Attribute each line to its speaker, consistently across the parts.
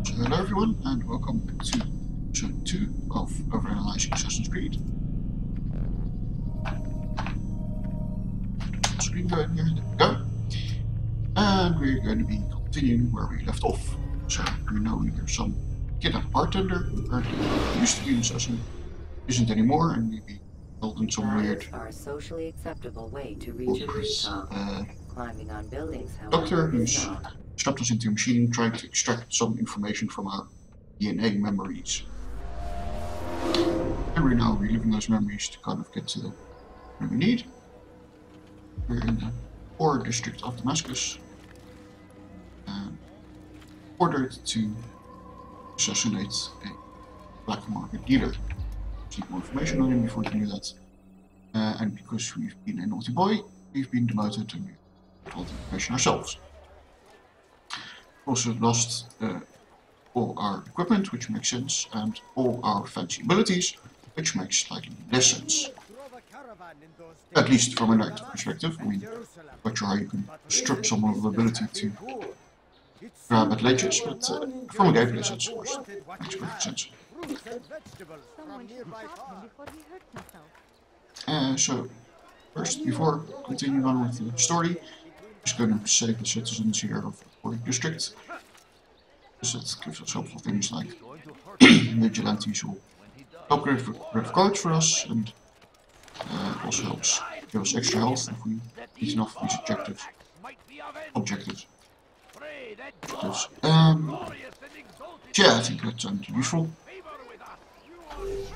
Speaker 1: So hello everyone and welcome to episode 2 of Overanalysing Assassin's Creed. Screen going here, there we go. And we're going to be continuing where we left off. So we know there's some kidnapped bartender who apparently used to be an assassin, isn't anymore, and maybe held in some weird
Speaker 2: are socially acceptable way to reach a rooftop. Climbing on buildings,
Speaker 1: doctor who's strapped us into a machine trying to extract some information from our DNA memories. And we're now reliving those memories to kind of get to what we need. We're in the poor district of Damascus, ordered to assassinate a black market dealer. Seek more information on him before we can do that. And because we've been a naughty boy, we've been demoted and we've got all the information ourselves. Also lost all our equipment, which makes sense, and all our fancy abilities, which makes slightly less sense. At least from a narrative perspective. I mean, not sure how you can strip someone of the ability to grab at ledges, but from a gameplay sense, of course, makes perfect sense. So, first, before continuing on with the story, I'm just going to save the citizens here of the district. Because that gives us helpful things like vigilantes who help grab cards for us, and also helps give us extra health if we beat enough of these objectives. Yeah, I think that's useful.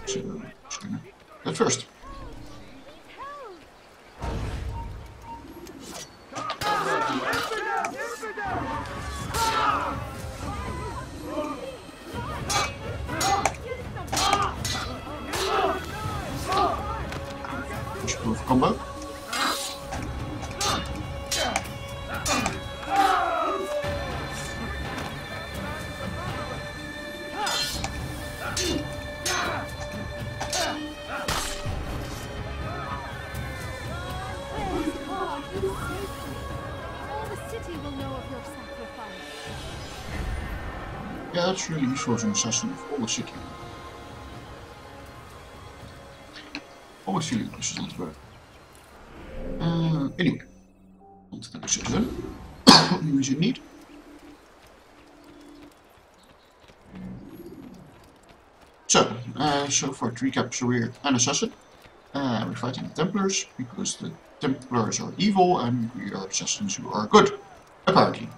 Speaker 1: So, I'm just gonna get first. Move combo. Yeah, that's really useful as an assassin of all the city. Always feeling this is not bad. Anyway, on to the next citizen. Who is in need? So far to recap, so we're an assassin. We're fighting the Templars because the Templars are evil and we are assassins who are good, apparently.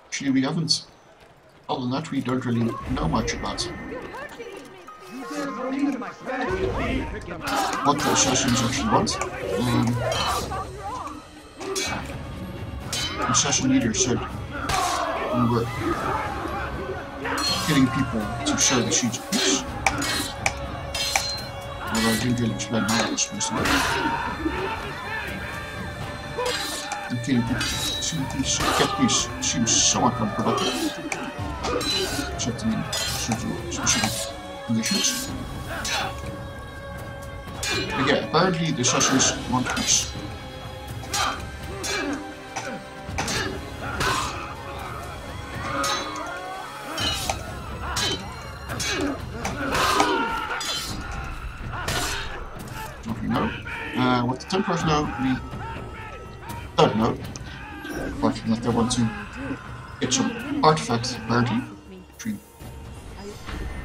Speaker 1: Actually, we haven't. Other than that, we don't really know much about what the assassins actually want. The assassin leader said we were killing people to sow the seeds of peace. Although I didn't really explain how it was supposed to work. And killing people to get peace seems somewhat unproductive. Except in specific conditions. But yeah, apparently the assassins want peace. What we know. What the Templars know, we don't know. Apart from that they want to get some artifact, apparently.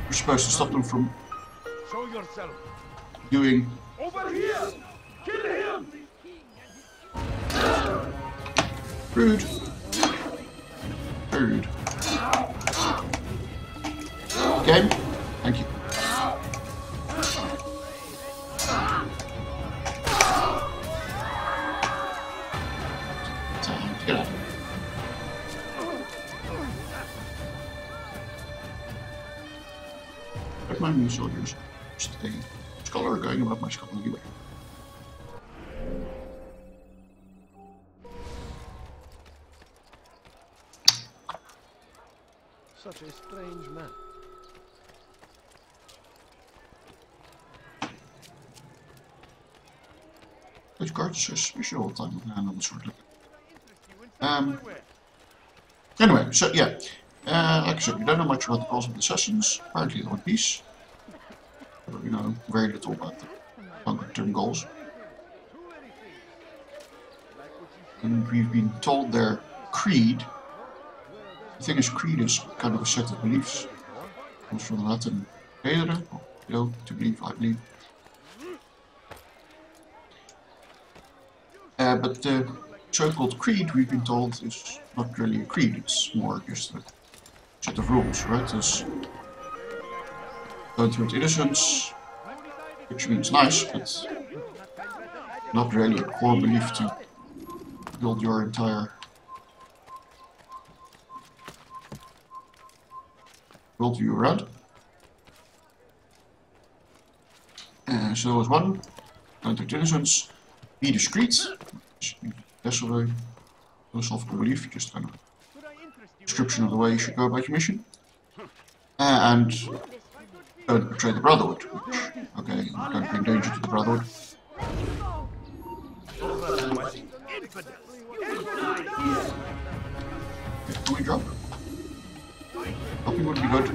Speaker 1: We're supposed to stop them from doing. Over here! Kill him! Rude. Rude. Game? Thank you. Time to get out. My new soldiers, just a scholar going about my scholarly way.
Speaker 3: Such a strange man.
Speaker 1: Those cards are so special all the time. And all sort of. Anyway, so yeah, Like I said, we don't know much about the cause of the assassins. Apparently they're at peace. But we know very little about the longer-term goals. And we've been told their creed. The thing is, creed is kind of a set of beliefs. It comes from the Latin credere, or to believe, I believe. But the so-called creed, we've been told, is not really a creed. It's more just a set of rules, right? There's going through innocence, which means nice, but not really a core belief to build your entire worldview around. So there's one, going through innocence, be discreet, less of a philosophical belief, just kind of description of the way you should go about your mission. And don't betray the Brotherhood, which, okay, don't bring danger to the Brotherhood. Okay, can we drop? Helping would be good.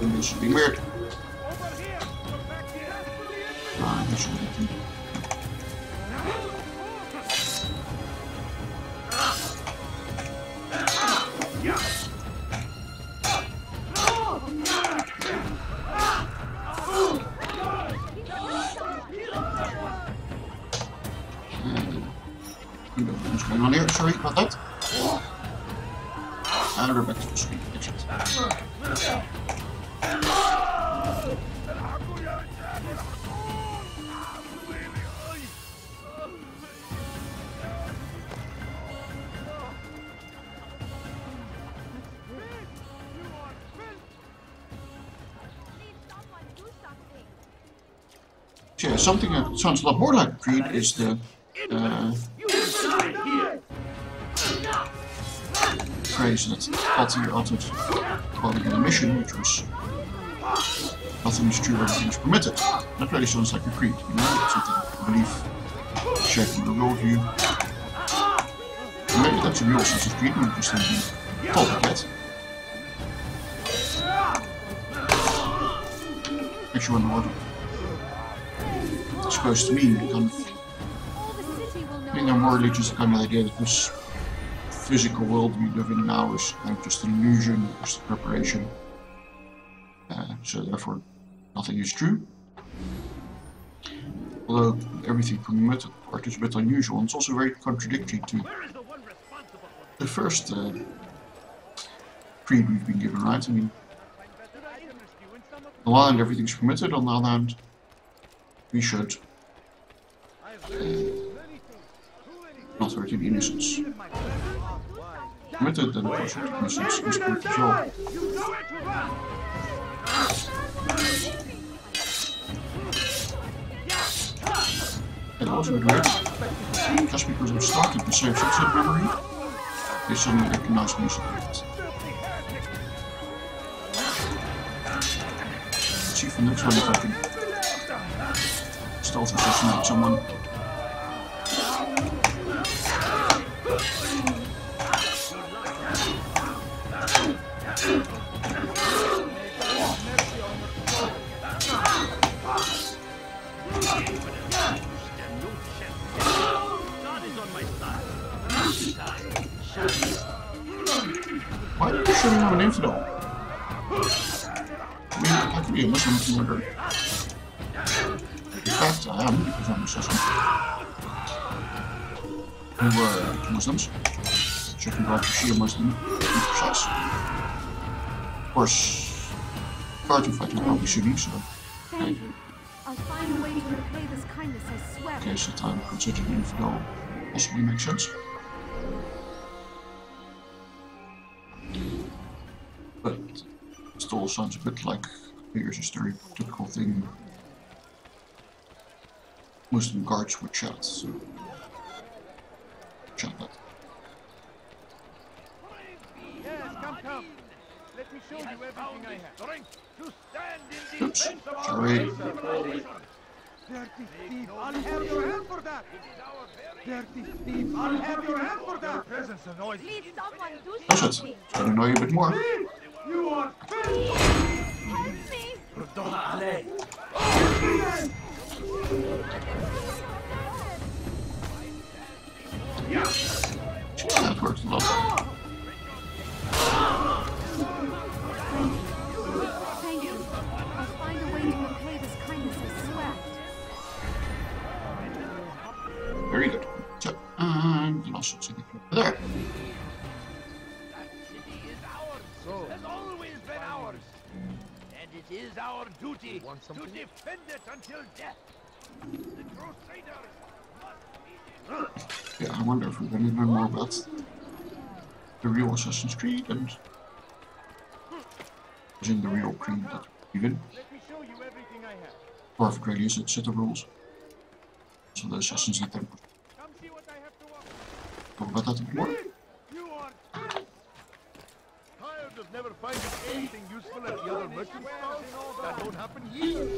Speaker 1: And this should be weird. This should be good. What's going on here? Sorry about that. And we're back to the screen. Yeah, something that sounds a lot more like Creed is the phrase that Potter uttered while in the mission, which was nothing is true, everything is permitted. That really sounds like a creed, you know, it's something a belief shaping the worldview. And maybe that's a real sense of creed, maybe just being told it yet. Makes you wonder what it's supposed to mean. Kind of, I think I'm more religious, the kind of idea that this physical world we live in now is kind of just an illusion, just a preparation. So therefore, nothing is true. Although everything from the method part is a bit unusual, and it's also very contradictory to the first creed we've been given, right? I mean, on the one hand, everything's permitted, on the other hand, we should not hurt any innocence. Permitted, then of course innocence is permitted as well. And also weird, just because I've started the same subset memory, they suddenly recognize me as a threat. Let's see for the next one if I can stealth assassinate someone. Why are you shooting on an infidel? I mean, I could be a Muslim murderer. In fact, I am, because I'm a Muslim. Who were Muslims. Checking out the Shia Muslim, to be precise. Of course, cartoon fighting probably Sunni, so.
Speaker 4: Thank you. I'll find a way to repay this kindness, I swear.
Speaker 1: Okay, so time considering an infidel possibly makes sense. But it still sounds a bit like here's a stereotypical thing Muslim guards would shout, so shout that.
Speaker 3: Yes, come. Let me show you everything I have. To stand in
Speaker 1: Oops, sorry.
Speaker 3: Dirty thief, I'll have your hand for that! Dirty thief, I'll have your hand for that! Your presence annoys me.
Speaker 4: Please, someone do
Speaker 1: Does it?
Speaker 4: something.
Speaker 1: It's gonna annoy you a bit more.
Speaker 3: You are
Speaker 4: Help me!
Speaker 1: That worked a lot.
Speaker 4: Thank you. I'll find a way to repay this kindness, I swear.
Speaker 1: Very good. So, and the last city over there.
Speaker 5: That city is ours. Has always been ours. And it is our duty to defend it until death. The Crusaders must be
Speaker 1: Yeah, I wonder if we're going to learn more about the real Assassin's Creed and as in the real creed that we live in.
Speaker 3: Let me show you everything I have.
Speaker 1: Or if it really is a set of rules. So the assassins that they put.
Speaker 3: Come see what I have to offer.
Speaker 1: Talk about that a bit more.
Speaker 3: You are
Speaker 6: Tired of never finding anything useful at the other merchant stalls? That won't happen here.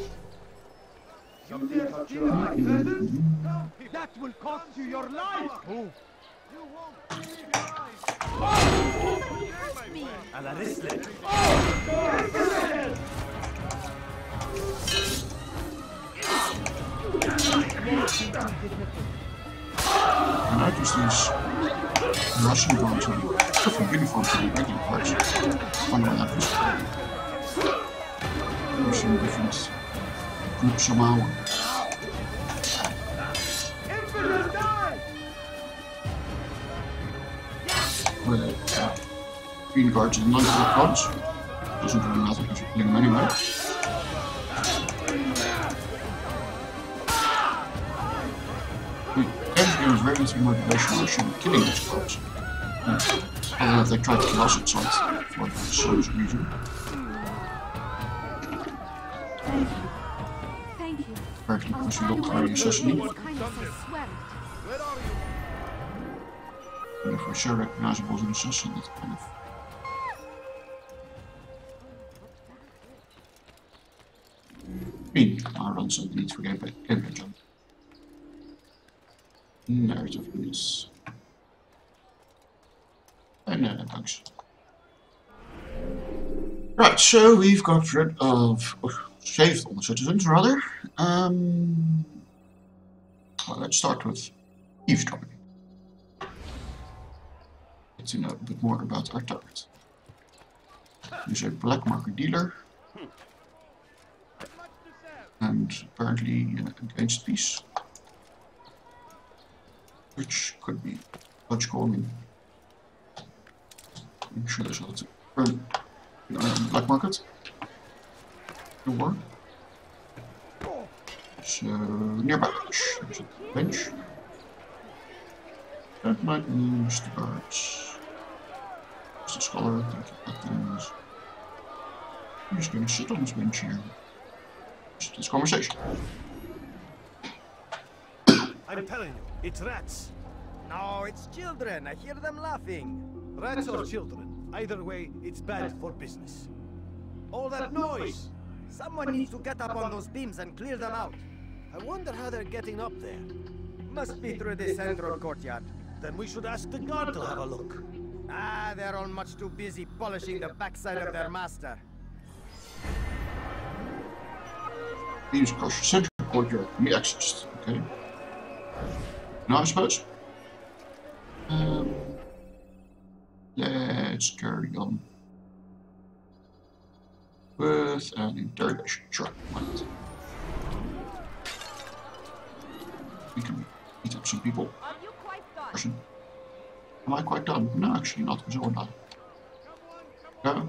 Speaker 3: you dare steal my feathers? That will cost you your life!
Speaker 6: Move.
Speaker 3: You won't see life!
Speaker 4: Somebody help me!
Speaker 1: I noticed these Russian guards have different uniforms than the regular guards. I wonder what that is. There's some different groups somehow.
Speaker 3: Emperor die!
Speaker 1: Where green guards and non-green guards. Doesn't really matter if you're killing them anyway. There was very little motivation for killing these guards. Other than if they tried to kill us at sight for some reason.
Speaker 4: Thank you.
Speaker 1: Apparently
Speaker 4: I'll
Speaker 1: because we
Speaker 4: find
Speaker 1: looked
Speaker 4: a
Speaker 1: very
Speaker 4: way to repay
Speaker 1: assassinated.
Speaker 4: this kindness, I swear it.
Speaker 6: Where are you?
Speaker 1: And if we're so recognizable as an assassin, that kind of. I mean, our runs don't need for gameplay jump. Narrative please. And thanks. Right, so we've got rid of, saved all the citizens rather. Well, let's start with eavesdropping. Get to know a bit more about our target. He's a black market dealer. And apparently against peace. Which could be logical. I mean, I'm sure there's a lot to earn in the black market. The war. So, nearby, there's a bench. That might mean Mr. Guards. Mr. Scholar, thank you, Captains. I'm just going to sit on this bench here. Just this conversation.
Speaker 7: I'm telling you, it's rats.
Speaker 8: No, it's children. I hear them laughing.
Speaker 7: Rats or children. Either way, it's bad for business. All that noise!
Speaker 8: Someone needs to get up on those beams and clear them out.
Speaker 7: I wonder how they're getting up there.
Speaker 8: Must be through the central courtyard.
Speaker 7: Then we should ask the guard to have a look.
Speaker 8: Ah, they're all much too busy polishing the backside of their master.
Speaker 1: Beams across the central courtyard can be accessed. Okay. Now I suppose. Let's carry on with an interrogation. Sure, why not? We can meet up some people.
Speaker 4: Are you quite done?
Speaker 1: Person. Am I quite done? No, actually not, because I won't die. Go.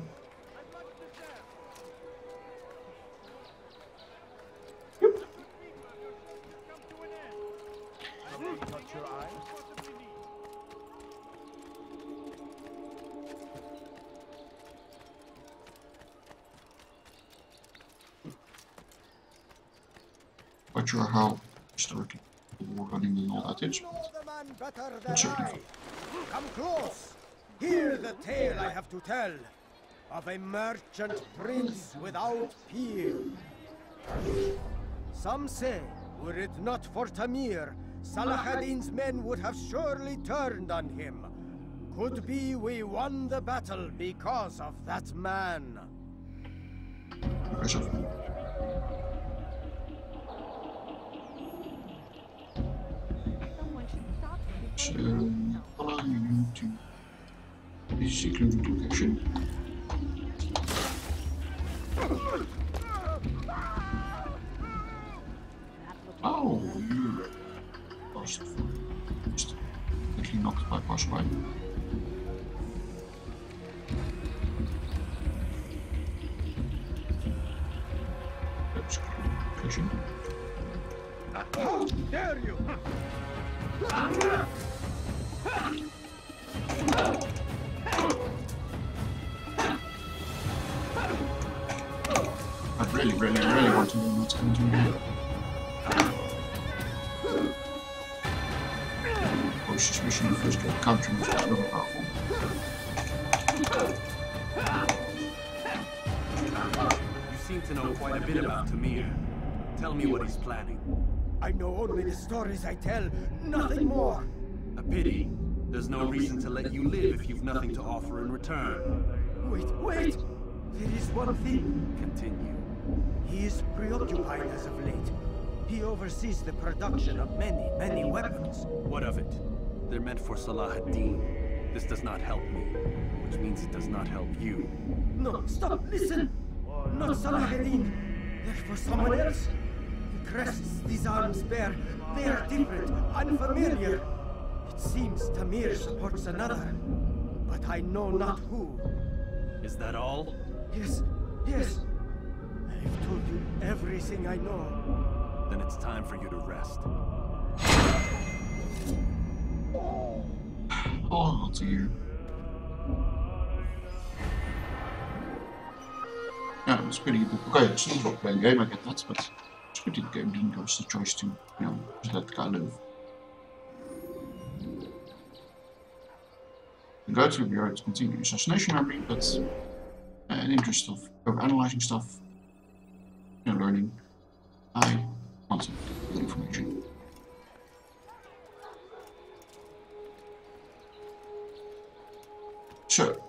Speaker 1: Not sure how historically the war running and all that is.
Speaker 8: No other man better than
Speaker 1: That's certainly
Speaker 8: I.
Speaker 1: fun.
Speaker 8: Come close. Hear the tale I have to tell of a merchant prince without peer. Some say Were it not for Tamir, Salah ad-Din's men would have surely turned on him. Could be we won the battle because of that man.
Speaker 1: Impressive.
Speaker 4: Someone should stop
Speaker 1: So, follow you to this secluded location. Oh, you lost. Just quickly knocked by passerby. Location.
Speaker 3: How dare you!
Speaker 1: I really want to know what's going to do. Or suspicion of first get country was just really powerful.
Speaker 7: You seem to know quite a bit about Tamir. Tell me what he's planning.
Speaker 8: I know only the stories I tell, nothing more.
Speaker 7: A pity. There's no reason to let you live if you've nothing to offer in return.
Speaker 8: Wait! There is one thing.
Speaker 7: Continue.
Speaker 8: He is preoccupied as of late. He oversees the production of many weapons.
Speaker 7: What of it? They're meant for Salah ad-Din. This does not help me, which means it does not help you.
Speaker 8: No, stop, listen! Not Salah ad-Din. They're for someone else. The crests these arms bear, they are different, unfamiliar. It seems Tamir supports another, but I know not who.
Speaker 7: Is that all?
Speaker 8: Yes. I've told you everything I know.
Speaker 7: Then it's time for you to rest.
Speaker 1: Oh dear. Yeah, it's pretty good. Okay, it's not a bad game, I get that, but it's pretty good game. Didn't go as the choice to, just let the guy live. The go-to will be right to continue assassination memory, but in the interest of overanalyzing stuff, learning, I wanted the information. So,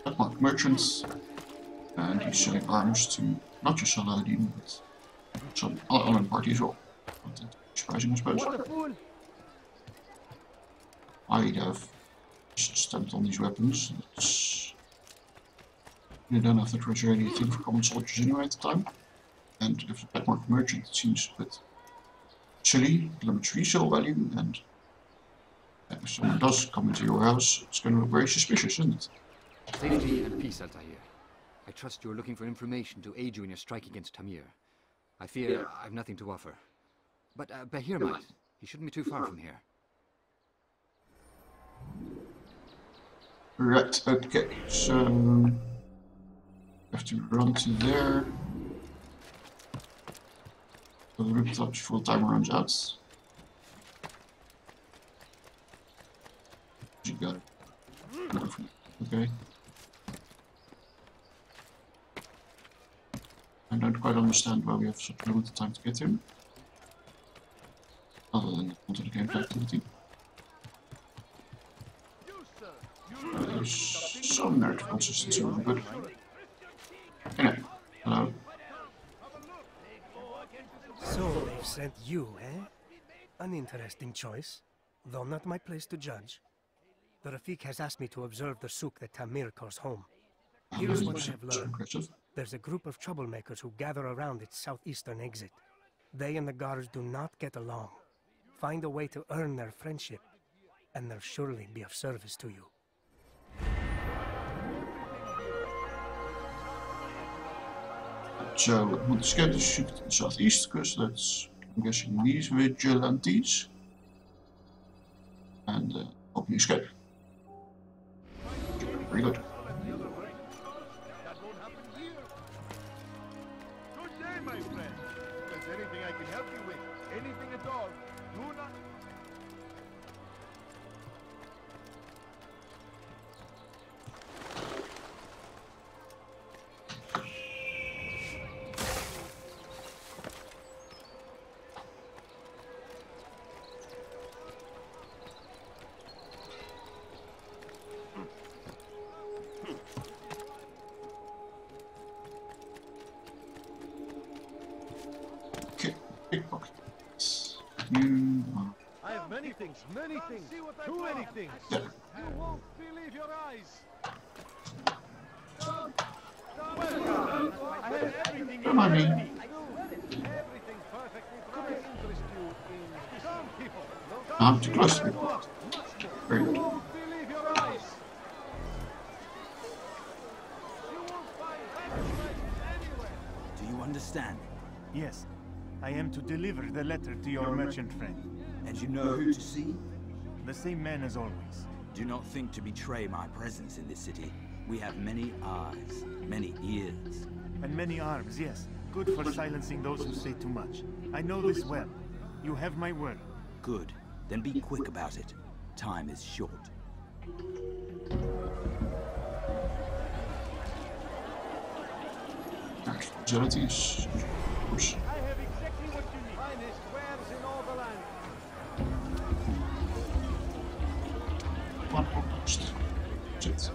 Speaker 1: Black merchants, and he's selling arms to not just Salah ad-Din, but some other party as well. Not that surprising, I suppose. I'd have just stamped on these weapons. You don't have to treasure anything for common soldiers anyway at the time. And if the black market merchant, it seems a bit silly, limits resale value, and if someone does come into your house, it's going to look very suspicious, isn't it?
Speaker 9: Safety and peace, Altair. I trust you're looking for information to aid you in your strike against Tamir. I fear I've nothing to offer. But Bahir might. He shouldn't be too far from here.
Speaker 1: Right, okay, so have to run to there. So the rip top before the timer runs out. You got it. Okay. I don't quite understand why we have such limited time to get him. Other than onto the gameplay activity. There's some narrative consistency, but anyway, hello.
Speaker 10: So they've sent you, eh? An interesting choice, though not my place to judge. The Rafik has asked me to observe the souk that Tamir calls home. Here's what I have learned. There's a group of troublemakers who gather around its southeastern exit. They and the guards do not get along. Find a way to earn their friendship, and they'll surely be of service to you.
Speaker 1: So, we want to get the ship to the southeast, because that's, I'm guessing, these vigilantes. And hope you escape. Very good.
Speaker 6: Good day, my friend. If there's anything I can help you with, anything at all, do not... Many things, many things. Too many things.
Speaker 1: Yeah.
Speaker 6: You won't believe your eyes. I have everything
Speaker 1: Come on, me.
Speaker 6: Everything perfectly. Could I interest you in some people?
Speaker 1: I'm too close to me. Very good.
Speaker 6: You won't believe your eyes. You won't find that anywhere.
Speaker 11: Do you understand?
Speaker 3: Yes, I am to deliver the letter to your merchant friend.
Speaker 11: And you know who to see?
Speaker 3: The same man as always.
Speaker 11: Do not think to betray my presence in this city. We have many eyes, many ears.
Speaker 3: And many arms, yes. Good for silencing those who say too much. I know this well. You have my word.
Speaker 11: Good. Then be quick about it. Time is short.
Speaker 1: Facilities. Of course.
Speaker 6: I have exactly what you need. Finest wares in all the land.
Speaker 1: One outpost. That's it.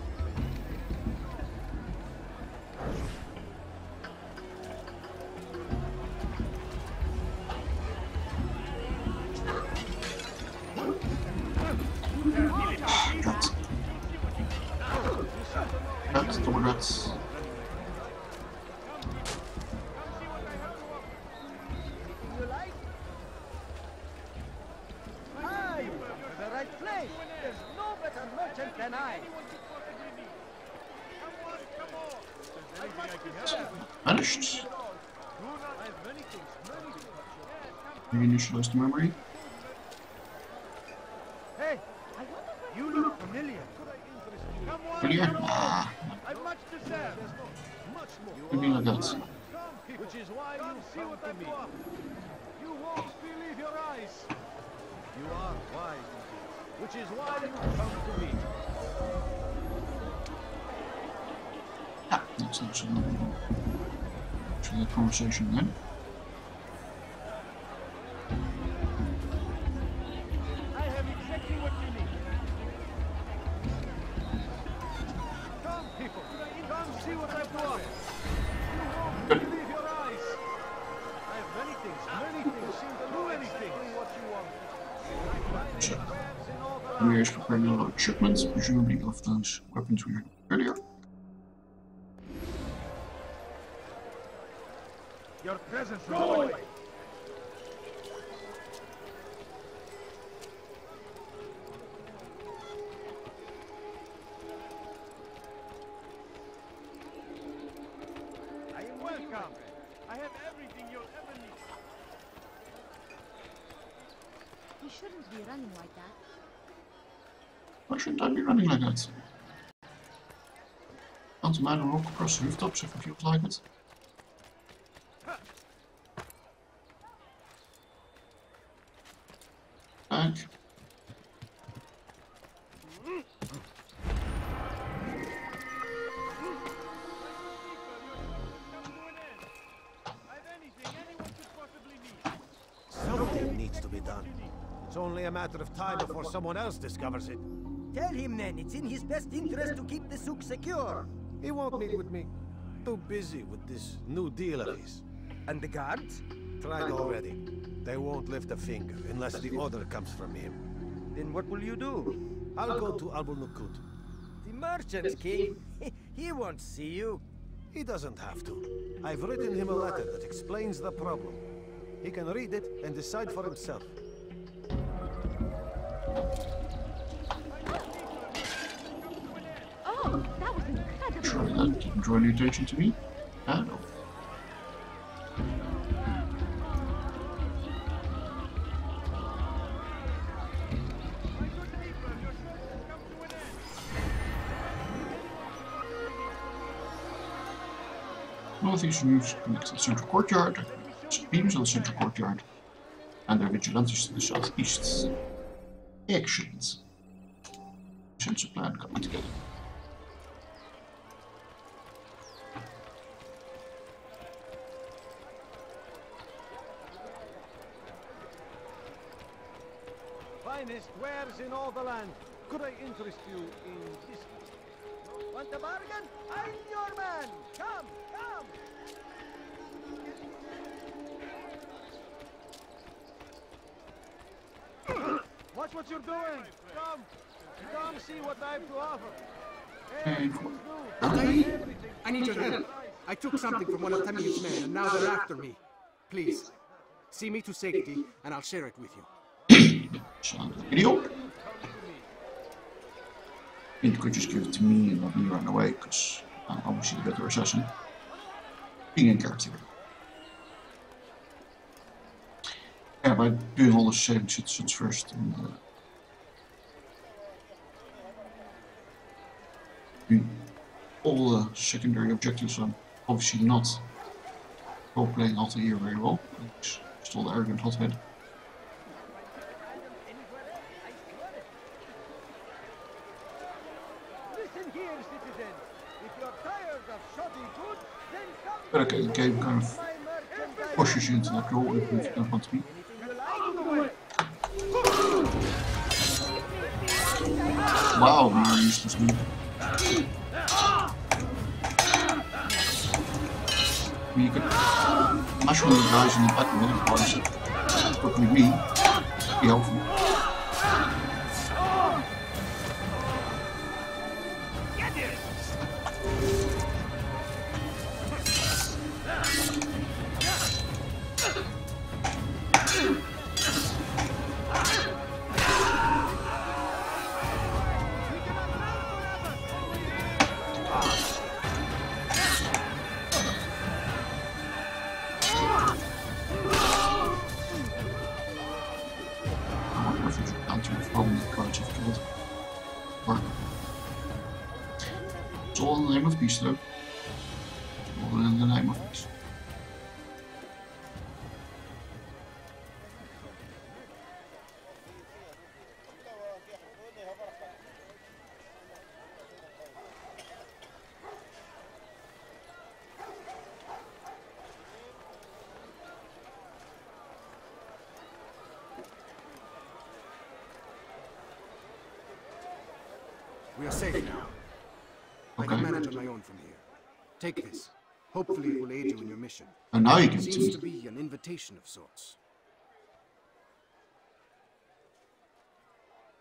Speaker 1: Rat, double rats.
Speaker 8: You like? Aye, the right place. There's no better merchant than I.
Speaker 1: Vanished. Reinitialize the memory.
Speaker 6: Hey, you look familiar.
Speaker 1: Familiar? Ah,
Speaker 6: I'm much to serve. There's much more.
Speaker 1: maybe like that.
Speaker 6: Which is why you see what I do. You won't believe your eyes. You are wise, which is why you come to me.
Speaker 1: Yeah, that's actually a conversation then.
Speaker 6: I have exactly what you need. Come, people. Come see what I've done. You won't believe your eyes. I have many things. Seem to do anything. What you want.
Speaker 1: We are preparing a lot of shipments, presumably of those weapons we heard earlier.
Speaker 6: Your presence is always. I am welcome. I have everything you'll ever need.
Speaker 4: You shouldn't be running like that.
Speaker 1: Why shouldn't I be running like that? Can't a man walk across the rooftops if he feels like it? Back.
Speaker 6: Something needs to be done. It's only a matter of time before someone else discovers it.
Speaker 8: Tell him then, it's in his best interest to keep the souk secure.
Speaker 6: He won't meet with me. Too busy with this new deal of his.
Speaker 8: And the guards?
Speaker 6: Tried already. They won't lift a finger unless the order comes from him.
Speaker 8: Then what will you do?
Speaker 6: I'll go to Albulnukut.
Speaker 8: The merchant king? He won't see you.
Speaker 6: He doesn't have to. I've written him a letter that explains the problem. He can read it and decide for himself.
Speaker 4: Oh, that was incredible.
Speaker 1: Surely that didn't draw any attention to me. Ah, no. Northeast roofs connect to the central courtyard, beams on the central courtyard, and their vigilantes to the southeast. Excellent. Sense of plan coming together.
Speaker 6: Finest wares in all the land. Could I interest you in this?
Speaker 8: Want a bargain? I'm your man! Come, come!
Speaker 6: Watch what you're doing. Come see what I have to offer.
Speaker 10: I need your help. I took something from one of Tamir's men, and now they're after me. Please, see me to safety, and I'll share it with you.
Speaker 1: Video. You could just give it to me and let me run away, because I'm obviously the better assassin. Being in character. Yeah, by doing all the same citizens first and doing all the secondary objectives, I'm obviously not role-playing Altair very well. It's just all the arrogant hothead. But okay, the game kind of pushes you into that role if you don't want to be. Wow, you're useless me. You could mash one of the guys in the back of the otherwise, probably me, be helpful. It's all in the name of peace, though. All in the name of peace.
Speaker 10: We are safe now. I can manage on my own from here. Take this. Hopefully it will aid you in your mission.
Speaker 1: And now you can
Speaker 10: Seems to be an invitation of sorts.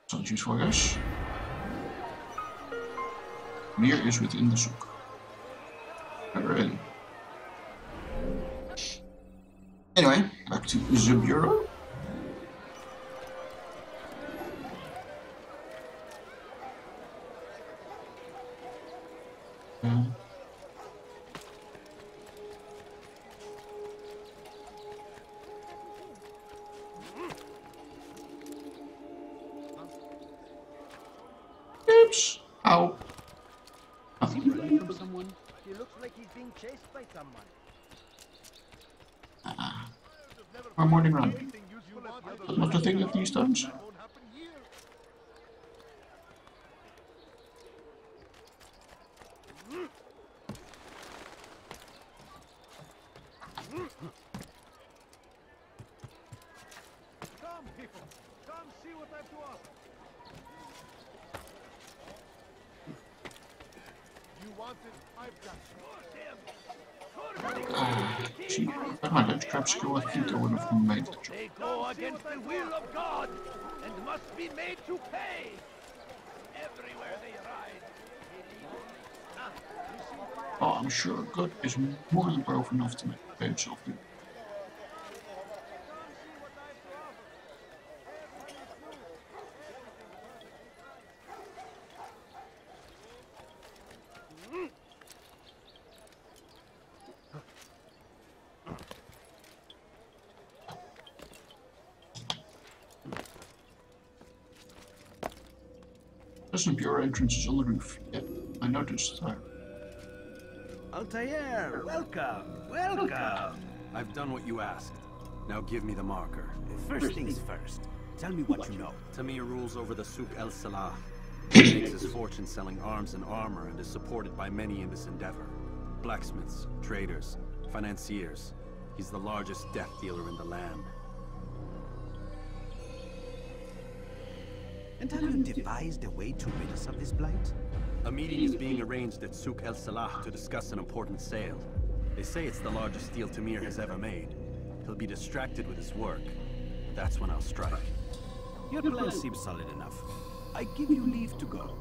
Speaker 1: Sounds useful, I guess. Meer is within the soek. Alrighty. Anyway, back to the bureau. Oops. Ow.
Speaker 5: Is he running from someone? He looks like he's being chased by someone.
Speaker 1: My morning run. Not the thing at these times.
Speaker 6: Come, people. Come see what I have to offer. You want it? I've got it.
Speaker 1: Gee, if I had trap skill, I think I would have made the job.
Speaker 5: They go against the will of God and must be made to pay. Everywhere they ride.
Speaker 1: Oh, I'm sure God is more than powerful enough to make himself do. There's a bureau entrance on the roof. Yeah, I noticed.
Speaker 11: Altair, welcome, welcome.
Speaker 7: I've done what you asked. Now give me the marker.
Speaker 11: First things first. Tell me what you know.
Speaker 7: Tamir rules over the Souk El Salah. He makes his fortune selling arms and armor and is supported by many in this endeavor. Blacksmiths, traders, financiers. He's the largest death dealer in the land.
Speaker 11: And have you devised a way to rid us of this blight?
Speaker 7: A meeting is being arranged at Souk El Salah to discuss an important sale. They say it's the largest deal Tamir has ever made. He'll be distracted with his work. That's when I'll strike.
Speaker 11: Your plan seems solid enough. I give you leave to go.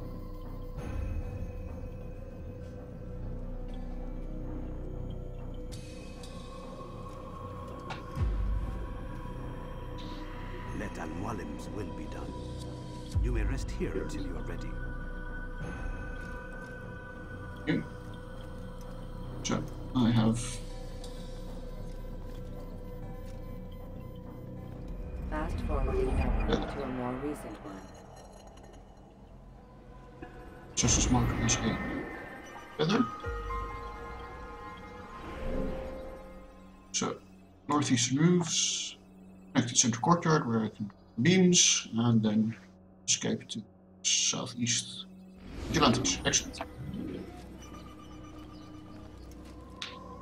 Speaker 11: Let Al-Mualim's will be done. You may rest here until you are ready.
Speaker 1: Okay. So, I have...
Speaker 2: Fast forwarding memory to a more recent one.
Speaker 1: Just as marker as a feather. So, northeastern roofs, connected central courtyard where I can beams, and then escape to southeast vigilantes. Excellent.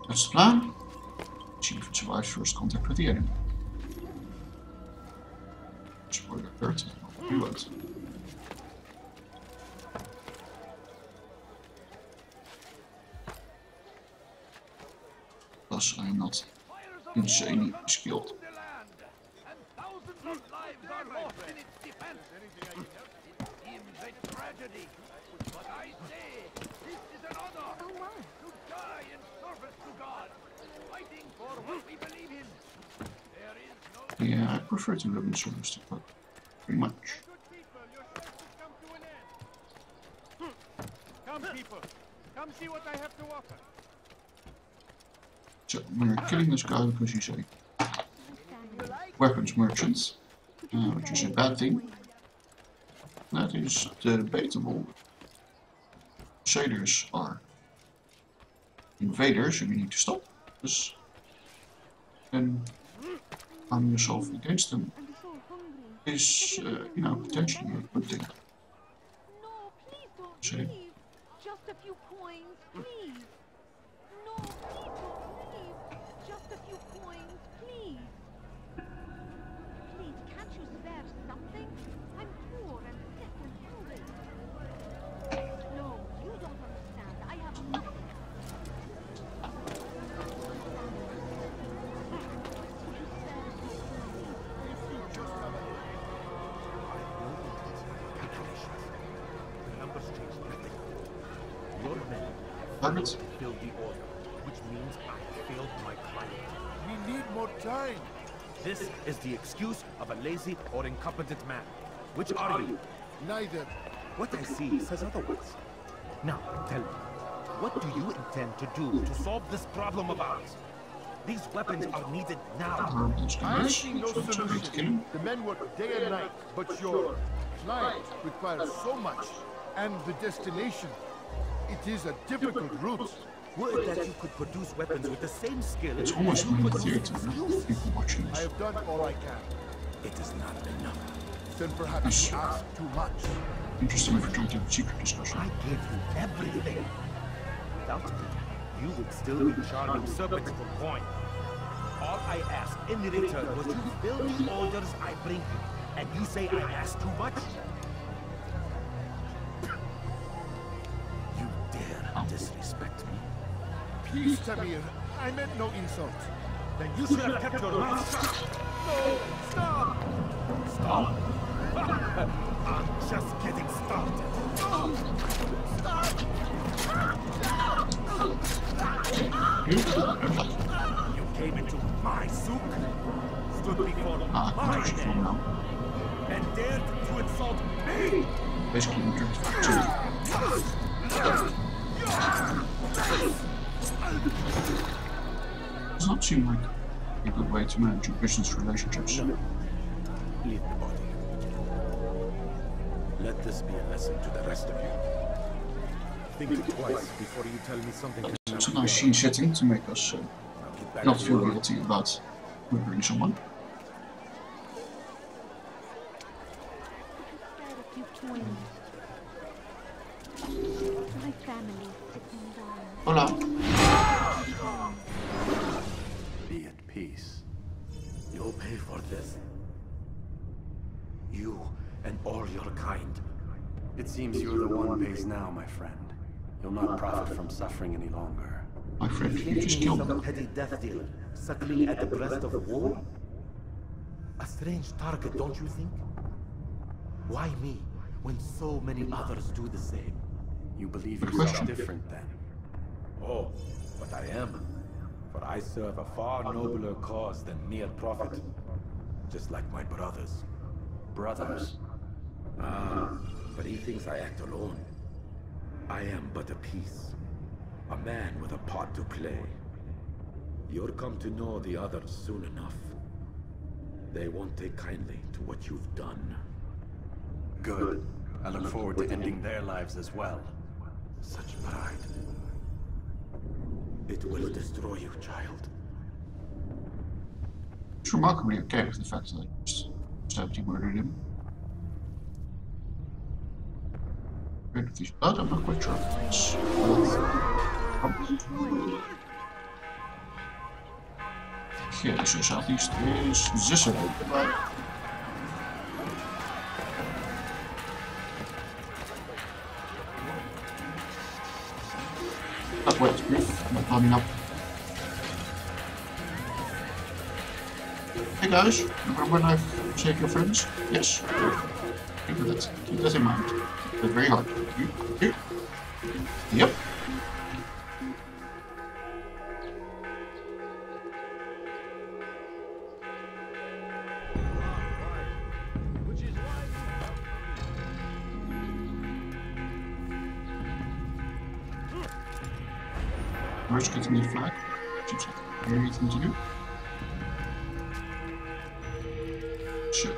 Speaker 1: That's the plan. See if it survives first contact with the enemy. Spoiler alert, reload. Plus, I am not insanely skilled. Yeah, I prefer to live in service, but pretty much.
Speaker 3: Come, people. Come see what I have to offer.
Speaker 1: So, we're killing this guy because he's a weapons merchant, which is a bad thing. That is debatable. Crusaders are invaders, and we need to stop this. And arming yourself against them is, you know, potentially a good thing.
Speaker 4: No, please don't
Speaker 1: So,
Speaker 4: leave. Just a few coins, please. No, please don't leave. Just a few coins, please. Please, can't you spare something? I'm poor and sick and hungry. No, you don't understand. I have nothing.
Speaker 1: targets.
Speaker 6: Failed the order, which means I failed my client. We need more time. This is the excuse of a lazy or incompetent man. Which are you? Neither. What I see says otherwise. Now, tell me, what do you intend to do to solve this problem of ours? These weapons are needed now.
Speaker 3: I see no solution. The men work day and night, but your client requires so much. And the destination, it is a difficult route.
Speaker 6: Would that you could produce weapons with the same skill.
Speaker 1: It's almost like a theater of people watching
Speaker 3: I
Speaker 1: this.
Speaker 3: have done all I can.
Speaker 6: It is not enough.
Speaker 3: Then perhaps you ask too much.
Speaker 1: Interesting if we're trying to have a secret discussion.
Speaker 6: I gave you everything. Without me, you would still be charming serpents for coin. All I ask in return was you fill the orders I bring you. And you say I ask too much? You dare disrespect me?
Speaker 3: Peace, Tamir. I meant no insult.
Speaker 6: Then you should have kept your mouth shut. No! Stop! Stop! I'm just getting started. You came into my souk, stood before my name, and dared to insult me!
Speaker 1: Basically, we're trying to fight Does not seem like a good way to manage your business relationships.
Speaker 6: No. Leave the body. Let this be a lesson to the rest of you. Think twice before you tell me something.
Speaker 1: It's a nice scene setting to make us not feel guilty about murdering someone.
Speaker 4: My family sitting down.
Speaker 1: Hola.
Speaker 6: Be at peace. You'll pay for this. You and all your kind.
Speaker 7: It seems you're the one who pays now, my friend. You'll not profit from suffering any longer.
Speaker 1: My friend, you just killed
Speaker 6: Some
Speaker 1: them.
Speaker 6: petty death dealer, suckling at the breast of war? A strange target, don't you think? Why me, when so many others do the same?
Speaker 7: You believe
Speaker 1: Good
Speaker 7: yourself
Speaker 1: question.
Speaker 7: different then?
Speaker 6: Oh, but I am. For I serve a far nobler cause than mere profit. Just like my brothers.
Speaker 7: Brothers.
Speaker 6: Ah, but he thinks I act alone. I am but a piece. A man with a part to play. You'll come to know the others soon enough. They won't take kindly to what you've done.
Speaker 7: Good. I look forward to ending their lives as well.
Speaker 6: Such pride. It will destroy you, child.
Speaker 1: It's remarkably okay with the fact that I just stabbed he murdered him. Rid of his blood, I'm not quite sure if it's okay, so southeast is Zissel. Not wet, not climbing up. Hey guys, remember when I saved your friends? Yes. Keep that in mind. That's very hard. Here. Yep. First, getting the flag. Seems like a very easy thing to do. Sure.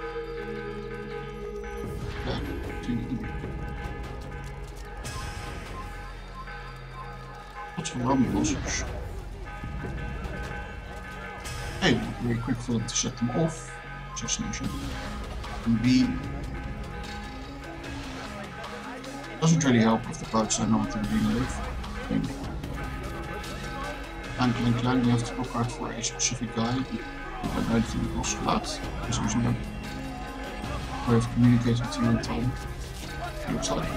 Speaker 1: Yeah, lots of rumbles. A, very quick for them to set them off. Assassination. And B, doesn't really help if the cards are not dealing with. And Klein, you have to look out for a specific guy. But I think also that, because there's no way of communicating to you and tell him looks like.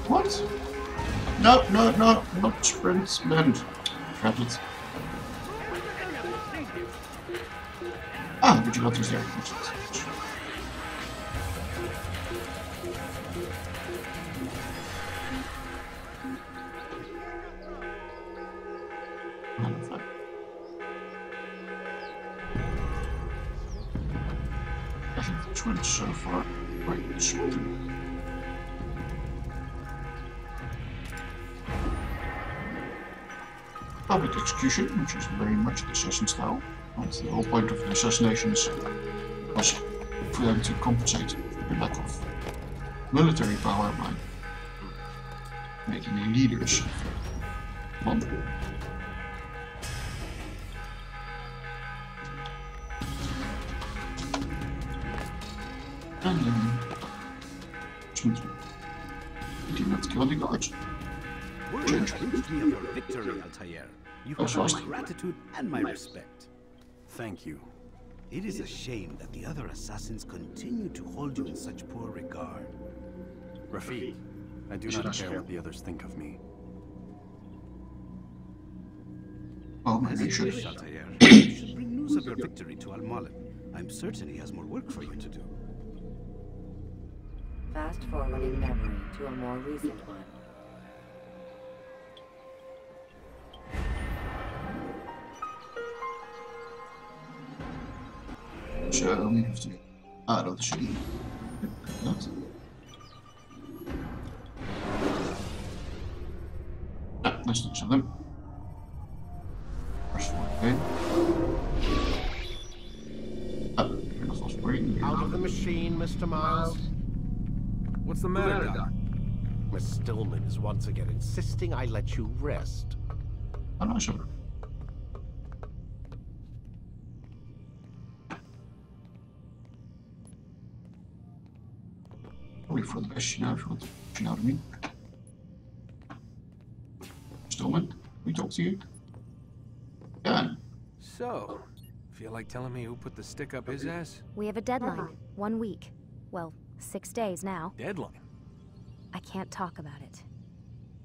Speaker 1: What? No, not sprint, bend. Grab it. Ah, but you got these there. I think this went so far quite smoothly. Public execution, which is very much the assassin style. And the whole point of the assassinations was for them to compensate for the lack of military power by making leaders of London. And then smoothly. He did not kill the guards.
Speaker 11: Word has reached me of your victory, Altair. You have my gratitude and my respect.
Speaker 7: Thank you.
Speaker 11: It is a shame that the other assassins continue to hold you in such poor regard.
Speaker 7: Rafiq, I do not care what the others think of me.
Speaker 1: Oh, maybe you should.
Speaker 11: Altair, you should bring news of your victory to Al-Mullen. I'm certain he has more work for you to do.
Speaker 2: Fast forwarding memory to a more recent one.
Speaker 1: So we have to get out of the city. That. Ah, that's not some of them. First one, okay. Ah, we're not supposed to worry.
Speaker 12: Out of the machine, Mr. Miles.
Speaker 6: What's the matter, Doc?
Speaker 12: Miss Stillman is once again insisting I let you rest.
Speaker 1: I'm not sure. Probably for the best, you know, if you know what I mean. Stillman, we talk to you. Yeah.
Speaker 6: So, Feel like telling me who put the stick up his ass?
Speaker 13: We have a deadline. 1 week. Well, 6 days now.
Speaker 6: Deadline?
Speaker 13: I can't talk about it.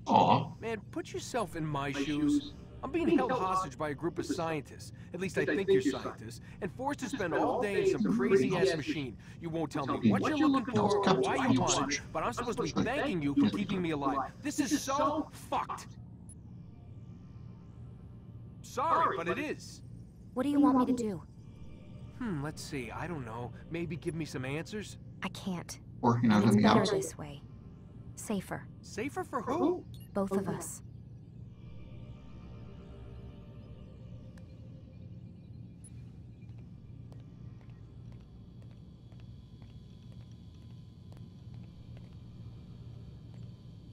Speaker 1: Aw.
Speaker 6: Man, put yourself in my shoes. I'm being held hostage by a group of scientists, at least I think you're scientists, and forced to spend all day in some crazy-ass machine. You won't tell me what you're looking for or why you want it, but I'm supposed to be thanking you for keeping me alive. This is so fucked. Sorry, but it is.
Speaker 13: What do you want me to do?
Speaker 6: Let's see, I don't know. Maybe give me some answers?
Speaker 13: I can't.
Speaker 1: Or, you know, let
Speaker 13: It's
Speaker 1: me
Speaker 13: better
Speaker 1: out.
Speaker 13: this way. Safer.
Speaker 6: Safer for who?
Speaker 13: Both of us.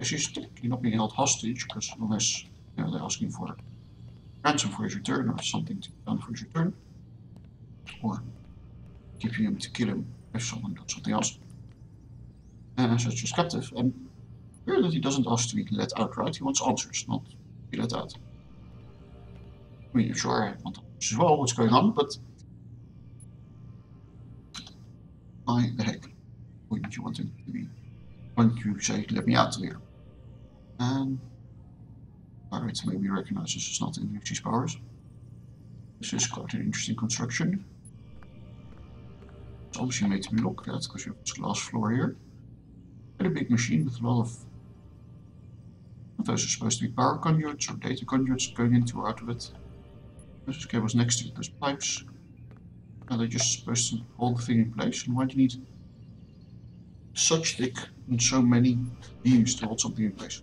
Speaker 1: She's technically not being held hostage, because unless, you know, they're asking for ransom for his return or something to be done for his return, or keeping him to kill him if someone does something else. Such as captive, and clear that he doesn't ask to be let out, right? He wants answers, not to be let out. I mean, sure, I want answers as well, what's going on, but why the heck wouldn't you want him to be? Why don't you say, let me out of here? And Alright, maybe recognize this is not in Lucy's powers. This is quite an interesting construction. It's obviously made to be looked at because you have this glass floor here. And a big machine with a lot of. Those are supposed to be power conduits or data conduits going into or out of it. There's cables next to it, there's pipes. And they're just supposed to hold the thing in place. And why do you need such thick and so many beams to hold something in place?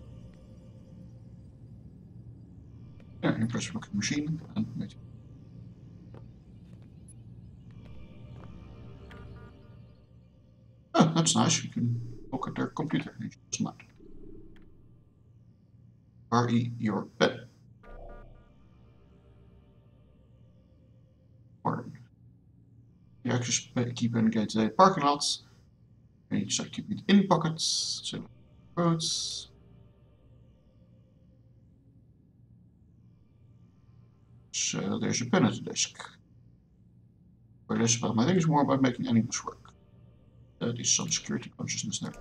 Speaker 1: Yeah, impressive looking machine and made. Oh, that's nice. You can look at their computer. It doesn't matter. RE your pen. Or the access key pen against the parking lots. And you start keeping it in pockets. So roads. So there's a pen at the desk. Where less about my things, more about making animals work. That is some security consciousness there.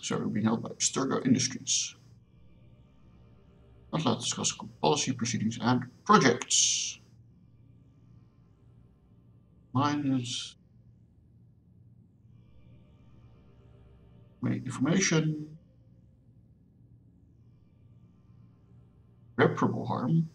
Speaker 1: So we're being held by Sturgo Industries. Not allowed to discuss policy, proceedings, and projects. Mine is make information. Irreparable harm.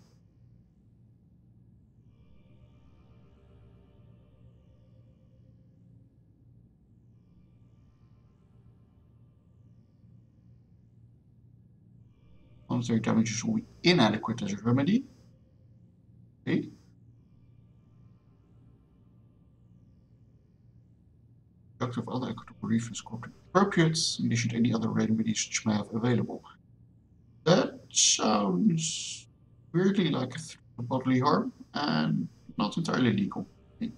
Speaker 1: Monetary damages will be inadequate as a remedy. Okay. Doctor of other equitable redress corporate appropriate, in addition to any other remedies which may have available. That sounds weirdly like a threat of bodily harm and not entirely legal. Okay.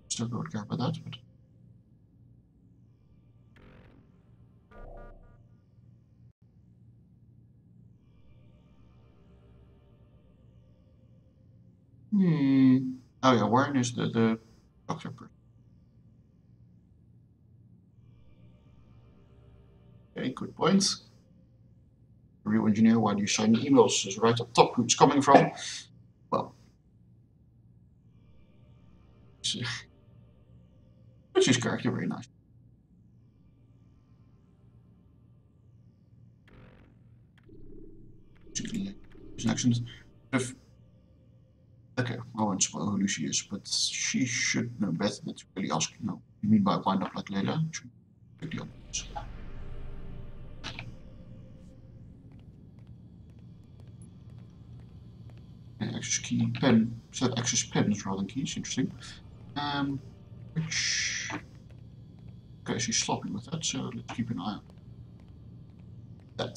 Speaker 1: Still don't care about that, but. Oh yeah, Warren is the doctor person. Okay, good point. Real engineer, why do you sign the emails? Is right up top who it's coming from. Well, which is character very nice. His actions. If okay, I won't spoil who Lucy is, but she should know better than to really ask, you know, you mean by wind up like Layla? Should be obvious. Access key pen, set access pens rather than keys, interesting. Which. Okay, she's sloppy with that, so let's keep an eye on that.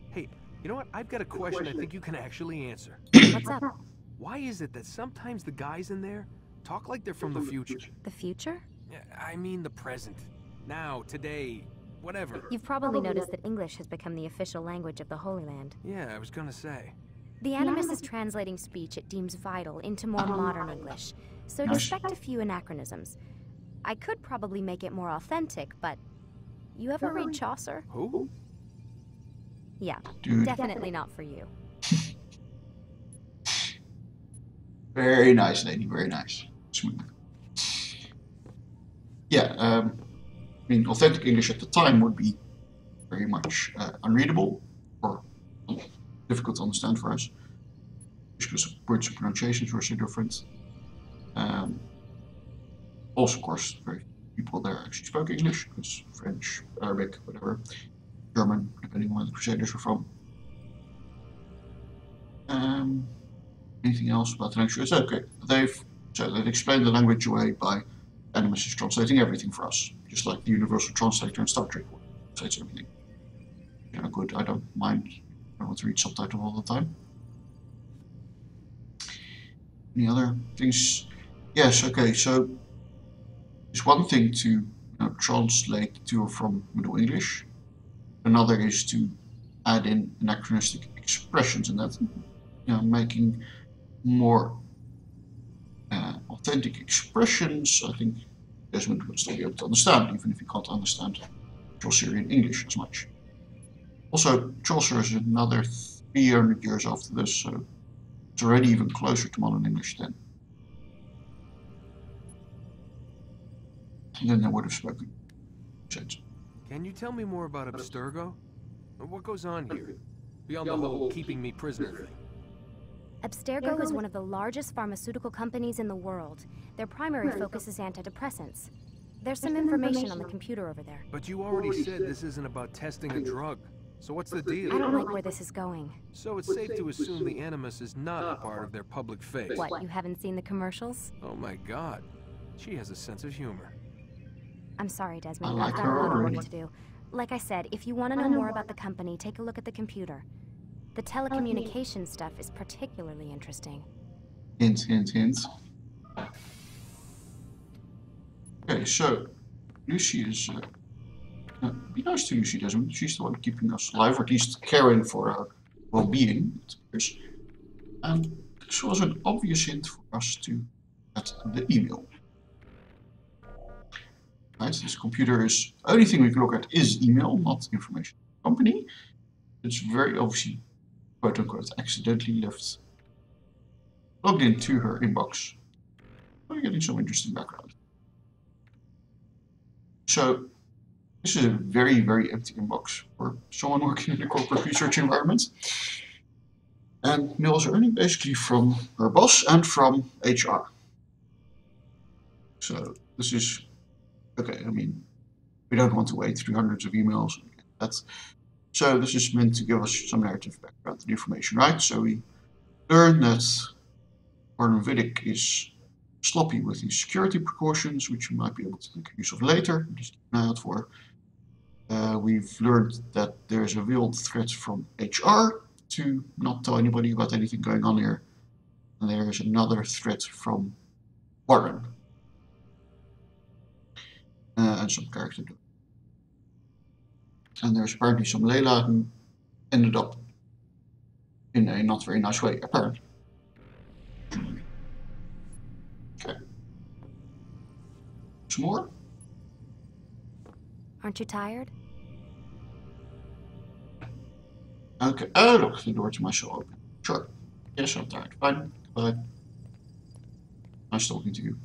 Speaker 6: Hey, you know what? I've got a question I think you can actually answer.
Speaker 13: What's up?
Speaker 6: Why is it that sometimes the guys in there talk like they're from the future?
Speaker 13: The future?
Speaker 6: I mean the present. Now, today, whatever.
Speaker 13: You've probably noticed that English has become the official language of the Holy Land.
Speaker 6: Yeah, I was gonna say.
Speaker 13: The Animus is translating speech it deems vital into more modern English, so
Speaker 1: Nice.
Speaker 13: expect a few anachronisms. I could probably make it more authentic, but... You ever read Chaucer?
Speaker 6: Who?
Speaker 13: Yeah,
Speaker 1: Dude.
Speaker 13: definitely not for you.
Speaker 1: Very nice, lady. Very nice. Smooth. Yeah, I mean, authentic English at the time would be very much unreadable or difficult to understand for us because words and pronunciations were so different. Also, of course, very few people there actually spoke English because French, Arabic, whatever, German, depending on where the Crusaders were from. Anything else about the language? Okay, they've explained the language away by Animus is translating everything for us, just like the universal translator in Star Trek translates everything. You know, good. I don't mind. I don't want to read subtitles all the time. Any other things? Yes. Okay. So it's one thing to translate to or from Middle English. Another is to add in anachronistic expressions, and that making more authentic expressions. I think Desmond would still be able to understand, even if he can't understand Chaucerian English as much. Also, Chaucer is another 300 years after this, so it's already even closer to modern English then. And then they would have spoken sense.
Speaker 6: Can you tell me more about Abstergo? What goes on here? Beyond the whole keeping me prisoner thing.
Speaker 13: Abstergo is one of the largest pharmaceutical companies in the world. Their primary focus is antidepressants. There's some information on the computer over there.
Speaker 6: But you already said this isn't about testing a drug. So what's the deal?
Speaker 13: I don't like where this is going.
Speaker 6: So it's safe to assume the Animus is not a part of their public face.
Speaker 13: What, you haven't seen the commercials?
Speaker 6: Oh my god. She has a sense of humor.
Speaker 13: I'm sorry, Desmond.
Speaker 1: I like
Speaker 13: I've got
Speaker 1: her
Speaker 13: a lot of
Speaker 1: already.
Speaker 13: work to do. Like I said, if you want to know more about the company, take a look at the computer. The telecommunications stuff is particularly interesting.
Speaker 1: Hint, hint, hint. Okay, so Lucy is. Be nice to Lucy, Desmond. She's the one keeping us alive, or at least caring for our well-being. And this was an obvious hint for us to get the email. Right, this computer is. Only thing we can look at is email, not information company. It's very obviously, quote unquote, accidentally left logged into her inbox. We're getting some interesting background. So this is a very, very empty inbox for someone working in a corporate research environment. And mails are only basically from her boss and from HR. So this is okay. I mean, we don't want to wait through hundreds of emails. So this is meant to give us some narrative background and information, right? So we learn that Arnold Vidic is sloppy with his security precautions, which we might be able to make use of later. Just keep an eye out for. We've learned that there's a veiled threat from HR to not tell anybody about anything going on here. And there is another threat from Warren. And some character. And there's apparently some Layla who ended up in a not very nice way, apparently. Okay. Some more?
Speaker 13: Aren't you tired?
Speaker 1: Okay. Oh, look, the door to my cell open. Sure. Yes, I'm tired. Fine. Goodbye. Nice talking to you.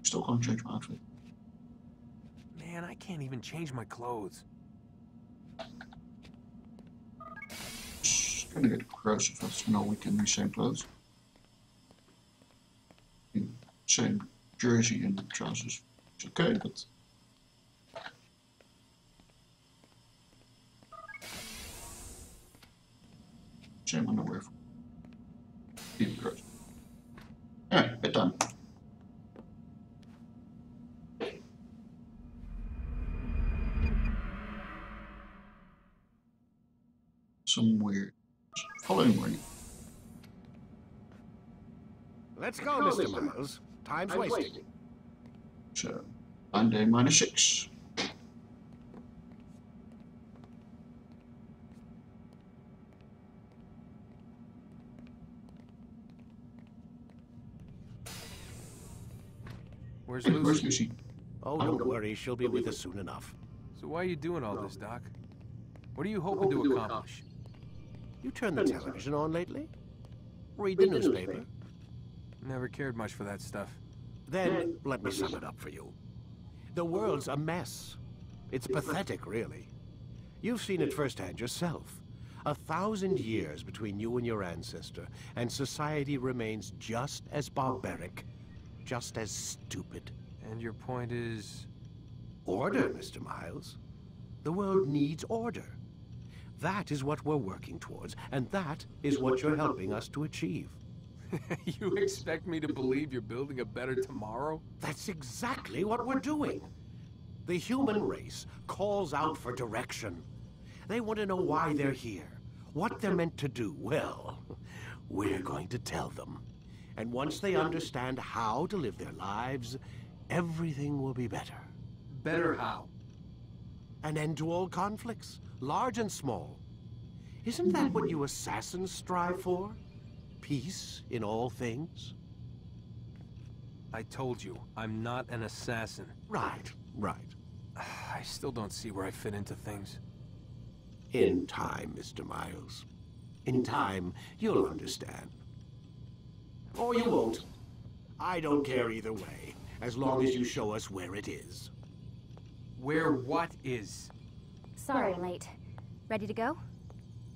Speaker 1: Still can't change my outfit.
Speaker 6: Man, I can't even change my clothes.
Speaker 1: It's gonna get gross if it's no weekend in the same clothes. Same jersey and trousers. It's okay, but same underwear. Even gross. Yeah, bedtime. Some weird following morning.
Speaker 12: Let's go, Mr. Miles. Time's wasting.
Speaker 1: So, 9 day minus 6.
Speaker 12: Where's
Speaker 1: Where's Lucy?
Speaker 12: Oh, don't worry. She'll be with us soon enough.
Speaker 6: So why are you doing all this, Doc? What are you hoping to accomplish?
Speaker 12: You turned the television on lately? Read the newspaper?
Speaker 6: Never cared much for that stuff.
Speaker 12: Then, let me sum it up for you. The world's a mess. It's pathetic, really. You've seen it firsthand yourself. 1,000 years between you and your ancestor, and society remains just as barbaric, just as stupid.
Speaker 6: And your point is?
Speaker 12: Order, Mr. Miles. The world needs order. That is what we're working towards, and that is what you're helping us to achieve.
Speaker 6: You expect me to believe you're building a better tomorrow?
Speaker 12: That's exactly what we're doing. The human race calls out for direction. They want to know why they're here, what they're meant to do. Well, we're going to tell them. And once they understand how to live their lives, everything will be better.
Speaker 6: Better how?
Speaker 12: An end to all conflicts, large and small. Isn't that what you assassins strive for? Peace in all things?
Speaker 6: I told you, I'm not an assassin.
Speaker 12: Right.
Speaker 6: I still don't see where I fit into things.
Speaker 12: In time, Mr. Miles. In time, you'll understand. Or you won't. I don't care either way, as long as you show us where it is.
Speaker 6: Where what is?
Speaker 13: Sorry I'm late. Ready to go?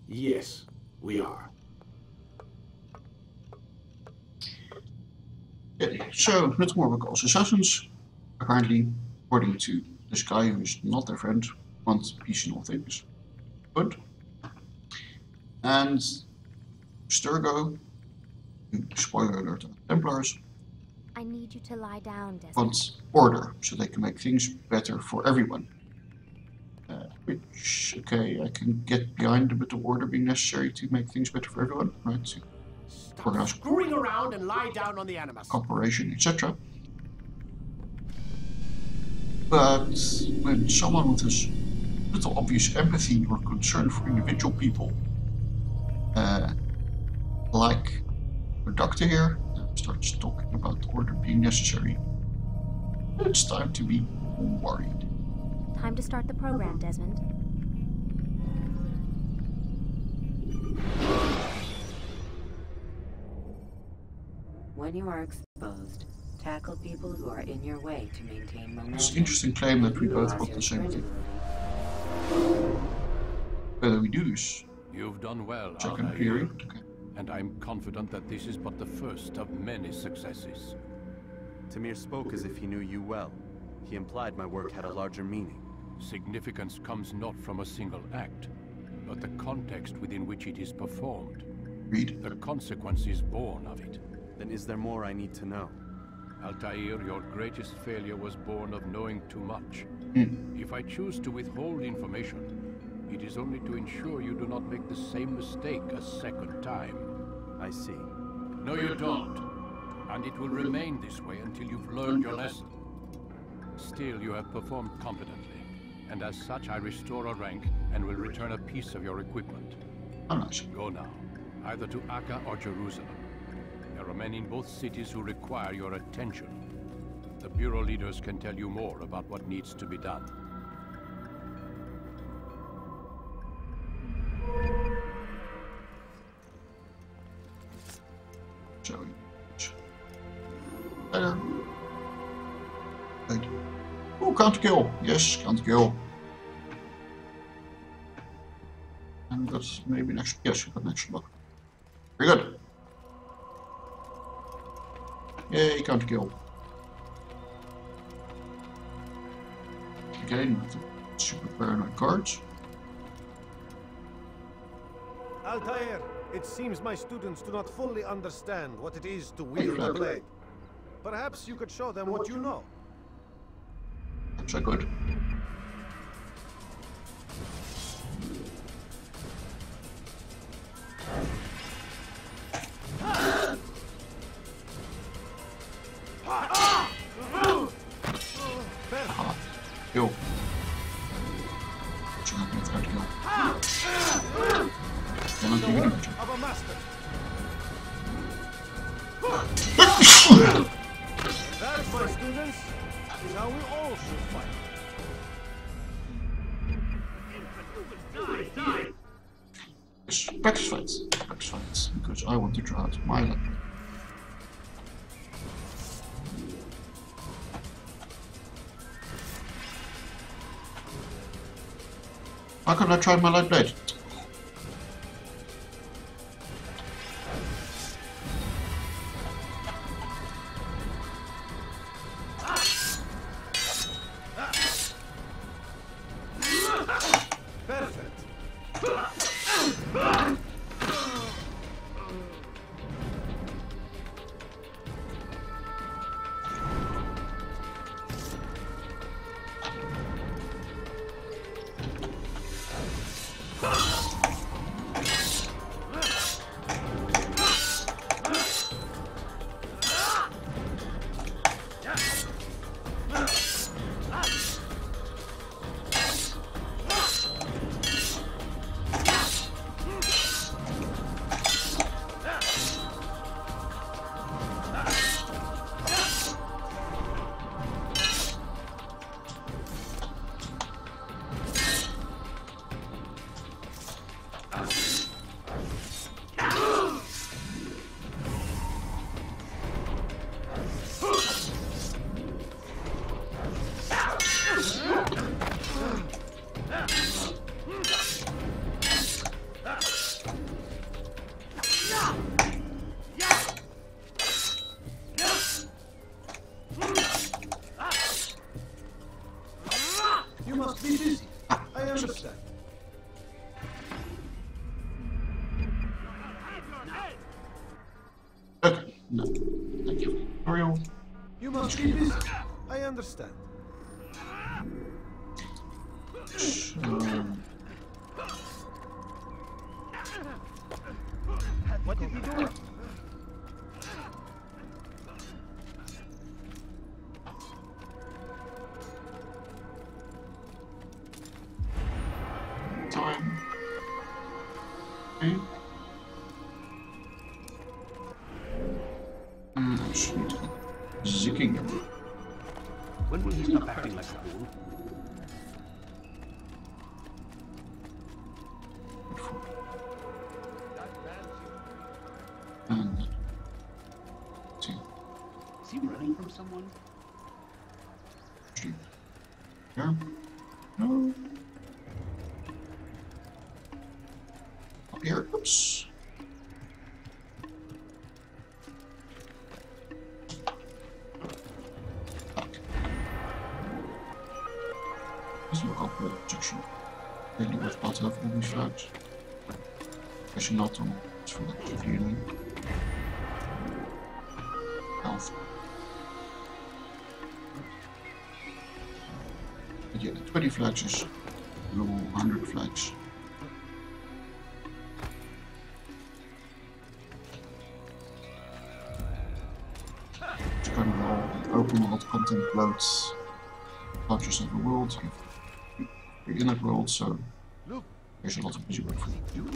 Speaker 12: Yes, we are.
Speaker 1: Yeah, so let's more about us assassins. Apparently, according to this guy who's not their friend, want peace in all things. Good. And Sturgo, spoiler alert on Templars,
Speaker 13: I need you to lie down, Desmond.
Speaker 1: want order so they can make things better for everyone. Which, okay, I can get behind a bit of order being necessary to make things better for everyone, right? To organize
Speaker 12: Screwing around and lie down on the animus.
Speaker 1: cooperation, etc. But when someone with this little obvious empathy or concern for individual people, like the doctor here, starts talking about order being necessary, it's time to be worried.
Speaker 13: Time to start the program, Desmond.
Speaker 2: When you are exposed, tackle people who are in your way to maintain momentum.
Speaker 1: It's an interesting claim that we both got the same thing. Whether we do this,
Speaker 14: You've done well,
Speaker 1: check in
Speaker 14: Altair,
Speaker 1: period. Okay.
Speaker 14: and I'm confident that this is but the first of many successes.
Speaker 7: Tamir spoke as if he knew you well. He implied my work had a larger meaning.
Speaker 14: Significance comes not from a single act, but the context within which it is performed.
Speaker 1: Read.
Speaker 14: The consequences born of it.
Speaker 7: Then is there more I need to know?
Speaker 14: Altair, your greatest failure was born of knowing too much. If I choose to withhold information, it is only to ensure you do not make the same mistake a second time.
Speaker 7: I see.
Speaker 14: No, you don't. And it will remain this way until you've learned your lesson. Still, you have performed competently, and as such I restore a rank and will return a piece of your equipment.
Speaker 1: Oh, nice.
Speaker 14: Go now, either to Akka or Jerusalem. There are men in both cities who require your attention. The Bureau leaders can tell you more about what needs to be done.
Speaker 1: So, better. Wait. Oh, counter kill. Yes, counter kill. And that's maybe an extra. Yes, we got an extra block. Very good. Yay, counter kill. Again, with the super paranoid cards.
Speaker 12: Altair, it seems my students do not fully understand what it is to wield a blade. Perhaps you could show them what you know.
Speaker 1: Perhaps I could. practice fights, because I want to draw out my light blade. How can I try my light blade?
Speaker 12: You must be busy. I understand.
Speaker 5: What did he do?
Speaker 1: Time. Okay. Zicking.
Speaker 12: When will you stop acting like a fool?
Speaker 1: And two.
Speaker 11: Is he running from someone?
Speaker 1: Three. Yeah. No. Up here. Oops. Is ook al projection. Really worth part of the flags. Als je nat dan is voor de vierde. Health. But yeah, 20 flags is low 100 flags. Dus kan je wel open world content loads. Largest of the world. In that world, so there's a lot of busy work for you.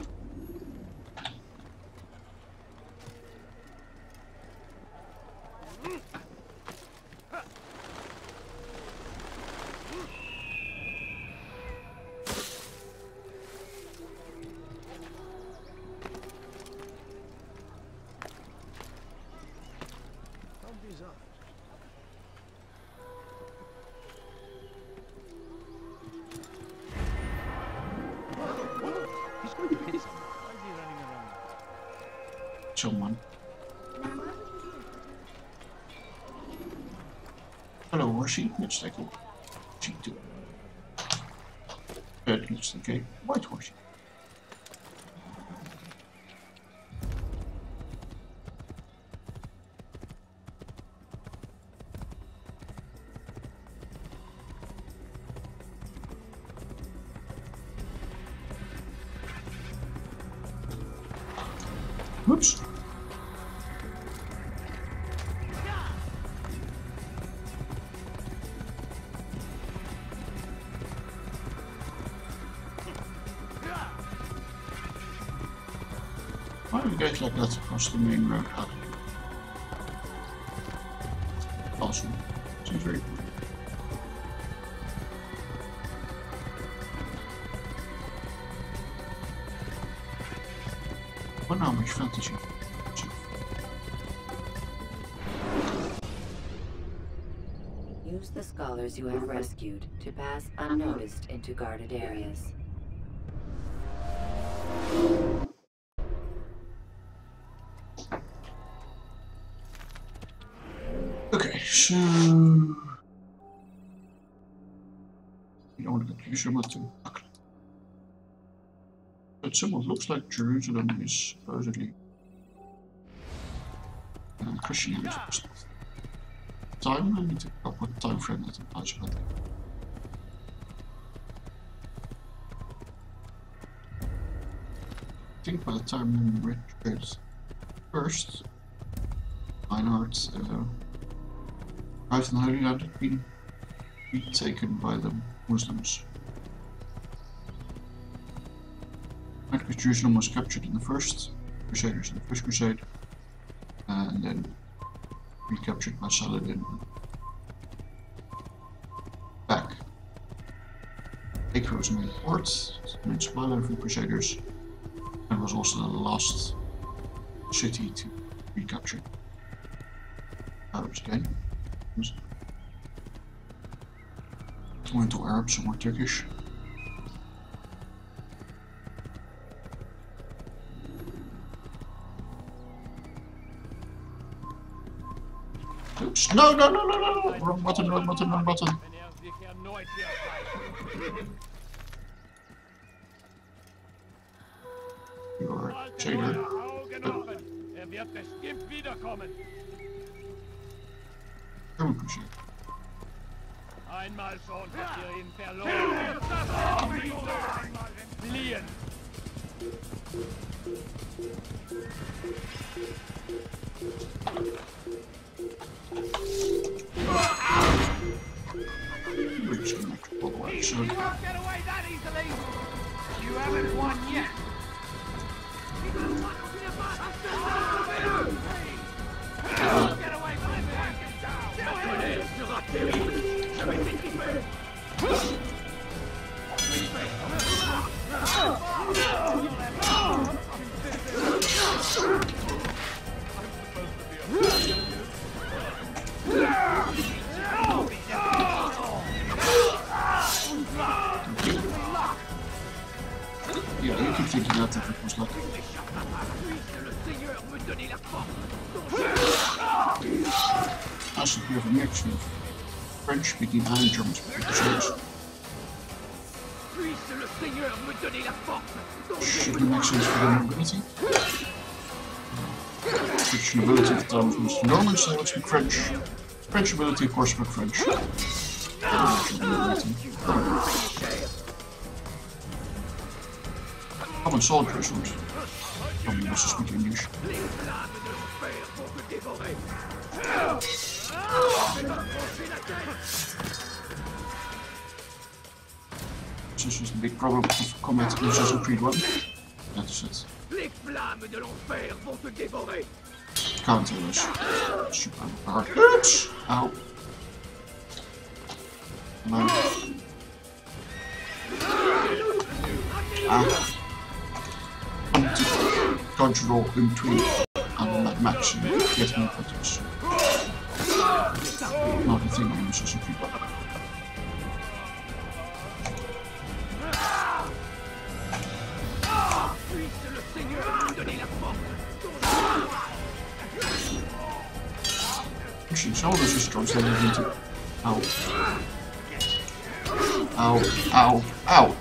Speaker 1: Someone. Hello, horsey. Let's take a cheat too. Let's take a white horsey. Whoops. Why do we get like that across the main road? Awesome. Seems very cool. Oh no, much fantasy.
Speaker 2: Use the scholars you have rescued to pass unnoticed into guarded areas.
Speaker 1: Okay, so you don't want to get Jerusalem to buckle. But somewhat looks like Jerusalem is supposedly Christianity. Time, I need to look up what time frame that implies about that. I think by the time Richard first, Reinhardt arrived in the Holy Land had been retaken by the Muslims. Because Jerusalem was captured in the first Crusaders in the First Crusade, and then recaptured by Saladin. Back. Acre was main port, main supply line for the Crusaders, and was also the last city to recapture. Arabs again. Went to Arabs, some more Turkish. Oops. No, no, no, no, no, no! Wrong button, wrong button, wrong button. You're Trader. German Crusade.
Speaker 5: Einmal schon habt ihr ihn verloren. Fliehen!
Speaker 1: We're just gonna make it all the way, so...
Speaker 5: You won't get away that easily! You haven't won yet! Get away from him! Sera terrible! Je vais t'équiper!
Speaker 1: Yeah, you keep thinking that it was like... I should have a mix of French-speaking and German-speaking Crusaders. Should make sense for the nobility. Which nobility at the time was Norman, so let's speak French. French nobility, of course, spoke French. Common soldiers would probably also speak English. This is the big problem of combat in Assassin's Creed 1. That is it. Counter is super hard. Oops! Ow. No. Ah. Control in between and that max and get more buttons. Not a thing in Assassin's Creed 1. Actually, some of this is translated into ow. Ow, ow, ow.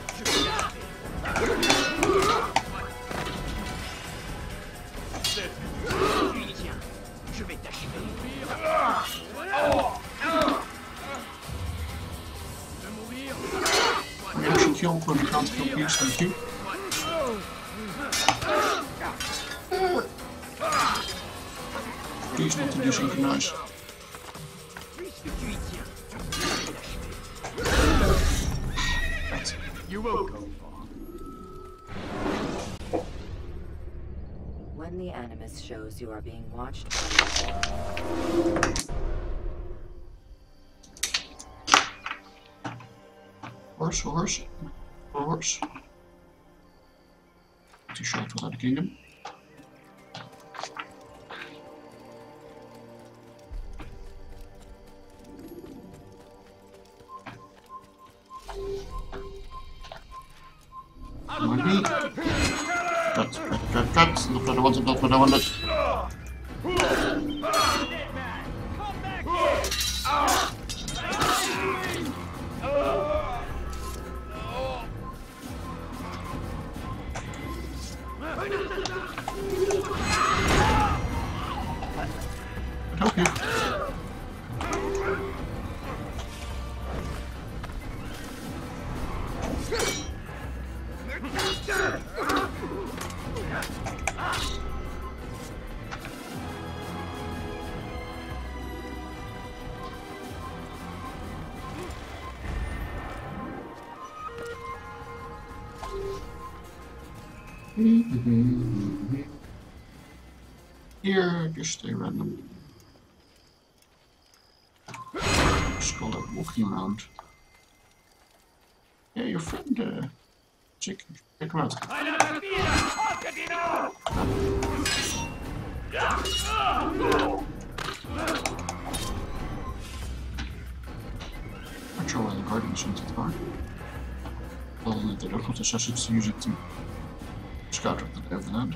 Speaker 1: Reaction kill when we can't kill peace, thank you. Please not to desynchronize.
Speaker 5: You will go far.
Speaker 2: When the Animus shows you are being watched
Speaker 1: Horse, horse, horse. Too short without a kingdom. me. Cut. Not what I wanted, not what I wanted. Help you. Here, just a random scholar walking around. Yeah, your friend, check him out. Not sure why the Guardians want it hard. Other than that, they don't want the assassins to use it to scout up the lay of the land.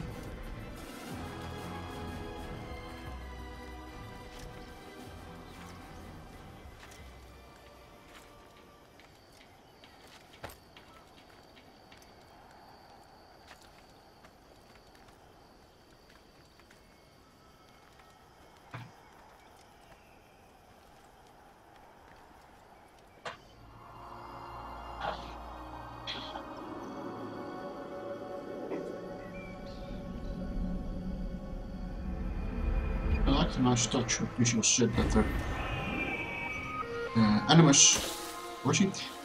Speaker 1: I like the nice touch of visual said that the Animus,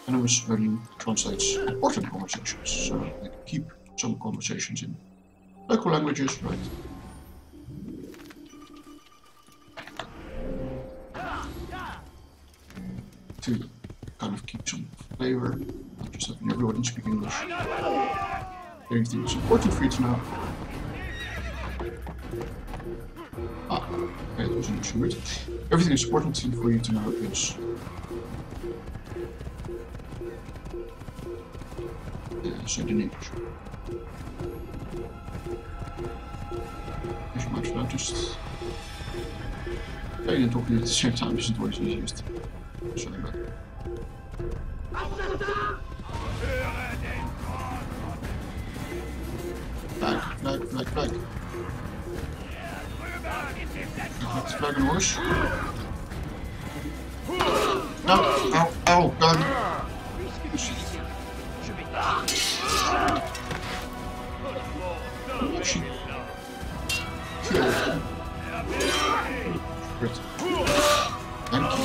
Speaker 1: Animus only translates important conversations, so they can keep some conversations in local languages, right? To kind of keep some flavor, not just having everyone speak English. Everything is important for you to know. Okay, it was an issue. Everything is important for you to know is said in English. As you might have noticed, playing and talking at the same time isn't always easiest. Sorry about that. Flag. Let's flag and horse. No, ow, gun. She killed him. Great. Thank you.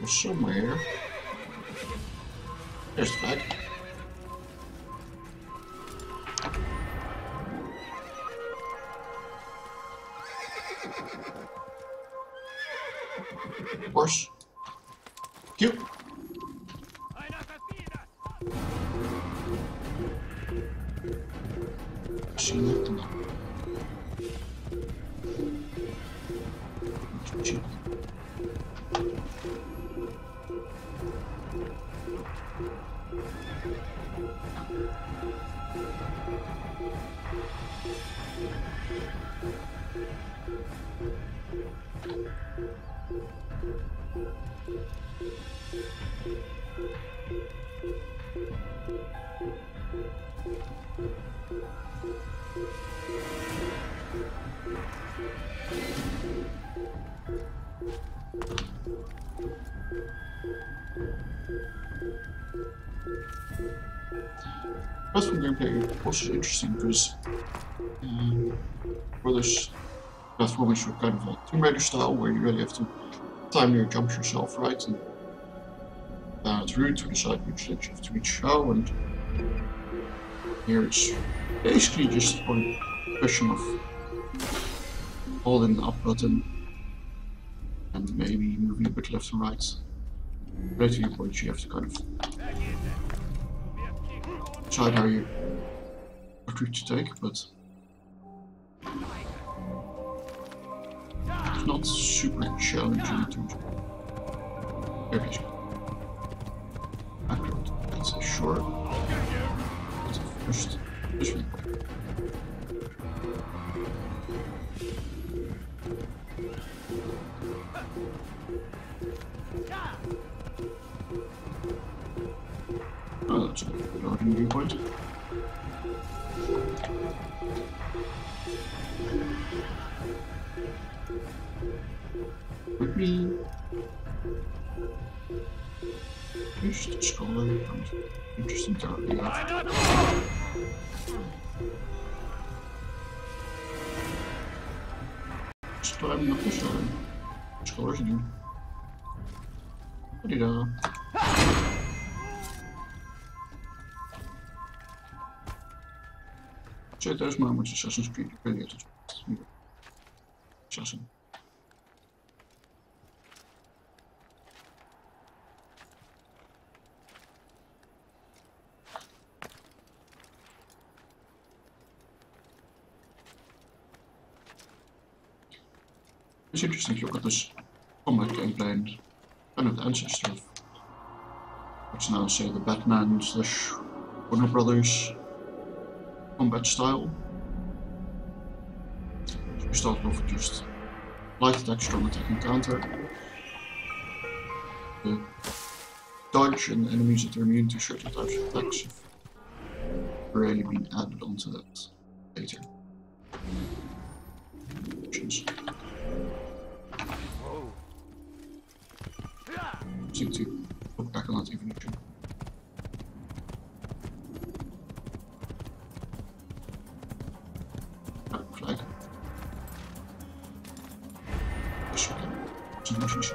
Speaker 1: Somewhere. There's the flag. Horse. Cute. See that? Platform gameplay also interesting because for this platform is kind of a Tomb Raider style where you really have to time your jumps yourself, right? And it's route to decide which ledge you have to reach how, and here it's basically just a question of holding the up button and maybe moving a bit left and right. Right to your point, you have to kind of decide how you what route to take, but it's not super challenging to. There we go. Backroad. Let's say sure. Let's first this way. Oh, that's a loading viewpoint. With me. Just a scholar and interesting target. Just climbing up the side. Scholars do. What-dee-da. So there's moments Assassin's Creed really at its best. Assassin. It's interesting to look at this combat gameplay and kind of the ancestor of what's now say the Batman / Warner Brothers combat style. So we started off with just light attack, strong attack and counter. The dodge and enemies that are immune to certain types of attacks have really been added onto that later. Seem to look back on that evolution. Oh, flag. Yes, okay. Some machines.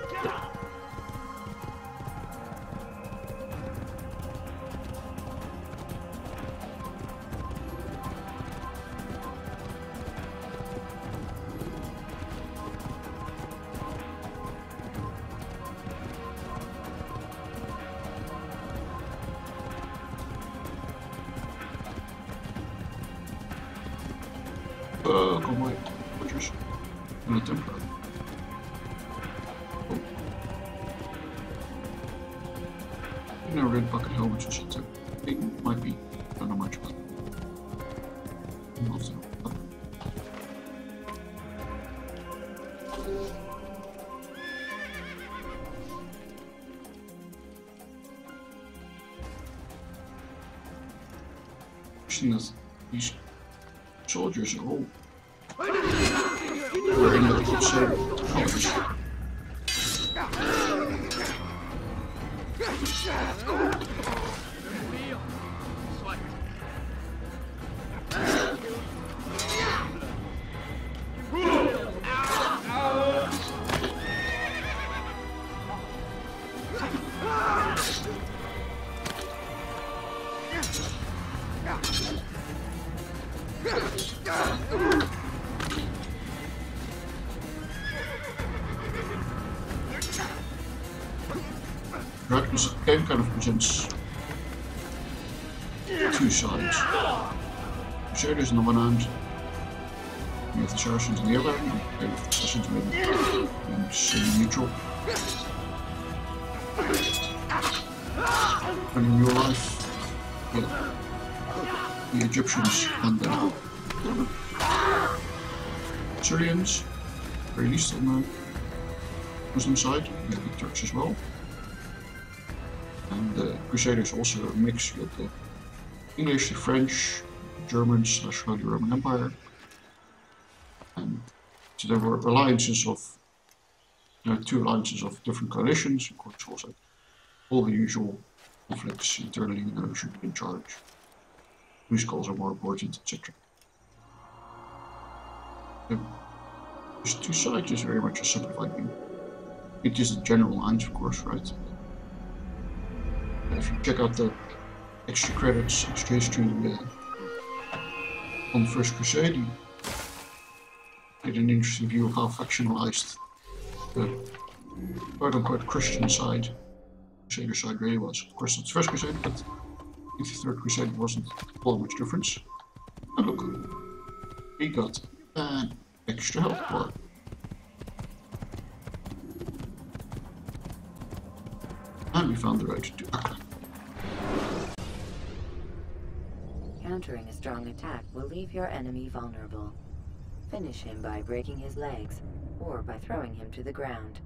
Speaker 1: Come on, Fortress. And a temporary. Oh. You know, red bucket helmets or something. It might be. I don't know much about it. Interesting that these soldiers are all wearing the same colors. Right, this game kind of presents two sides. Crusaders on the one hand, you have the Saracens on the other, and the Assassins maybe semi-neutral. And in real life, the Egyptians and the Syrians, very least on the Muslim side, maybe the Turks as well. And the Crusaders also a mix with the English, the French, Germans / Holy Roman Empire. And so there were alliances of, two alliances of different coalitions, of course also all the usual conflicts internally, who should be in charge, whose calls are more important, etc. There's two sides is very much a simplified view. It is the general lines, of course, right? If you check out the extra credits, extra history on the First Crusade, you get an interesting view of how factionalized the quote-unquote Christian side. Crusader side really was. Of course, it's First Crusade, but if the Third Crusade wasn't all much difference. And look, we got an extra health bar. And we found the road to Akla.
Speaker 2: Countering a strong attack will leave your enemy vulnerable. Finish him by breaking his legs, or by throwing him to the ground.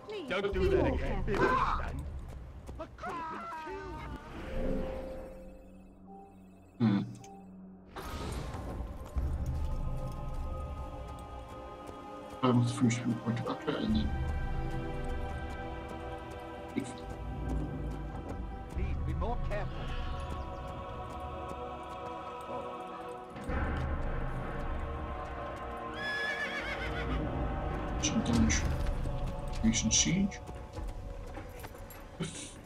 Speaker 4: Please,
Speaker 5: Don't do
Speaker 4: be
Speaker 5: that
Speaker 4: more
Speaker 5: again.
Speaker 4: careful.
Speaker 5: I could have been killed.
Speaker 1: I want the first few point to Akla and then leave.
Speaker 5: Please be more careful.
Speaker 1: Some damage. Recent siege.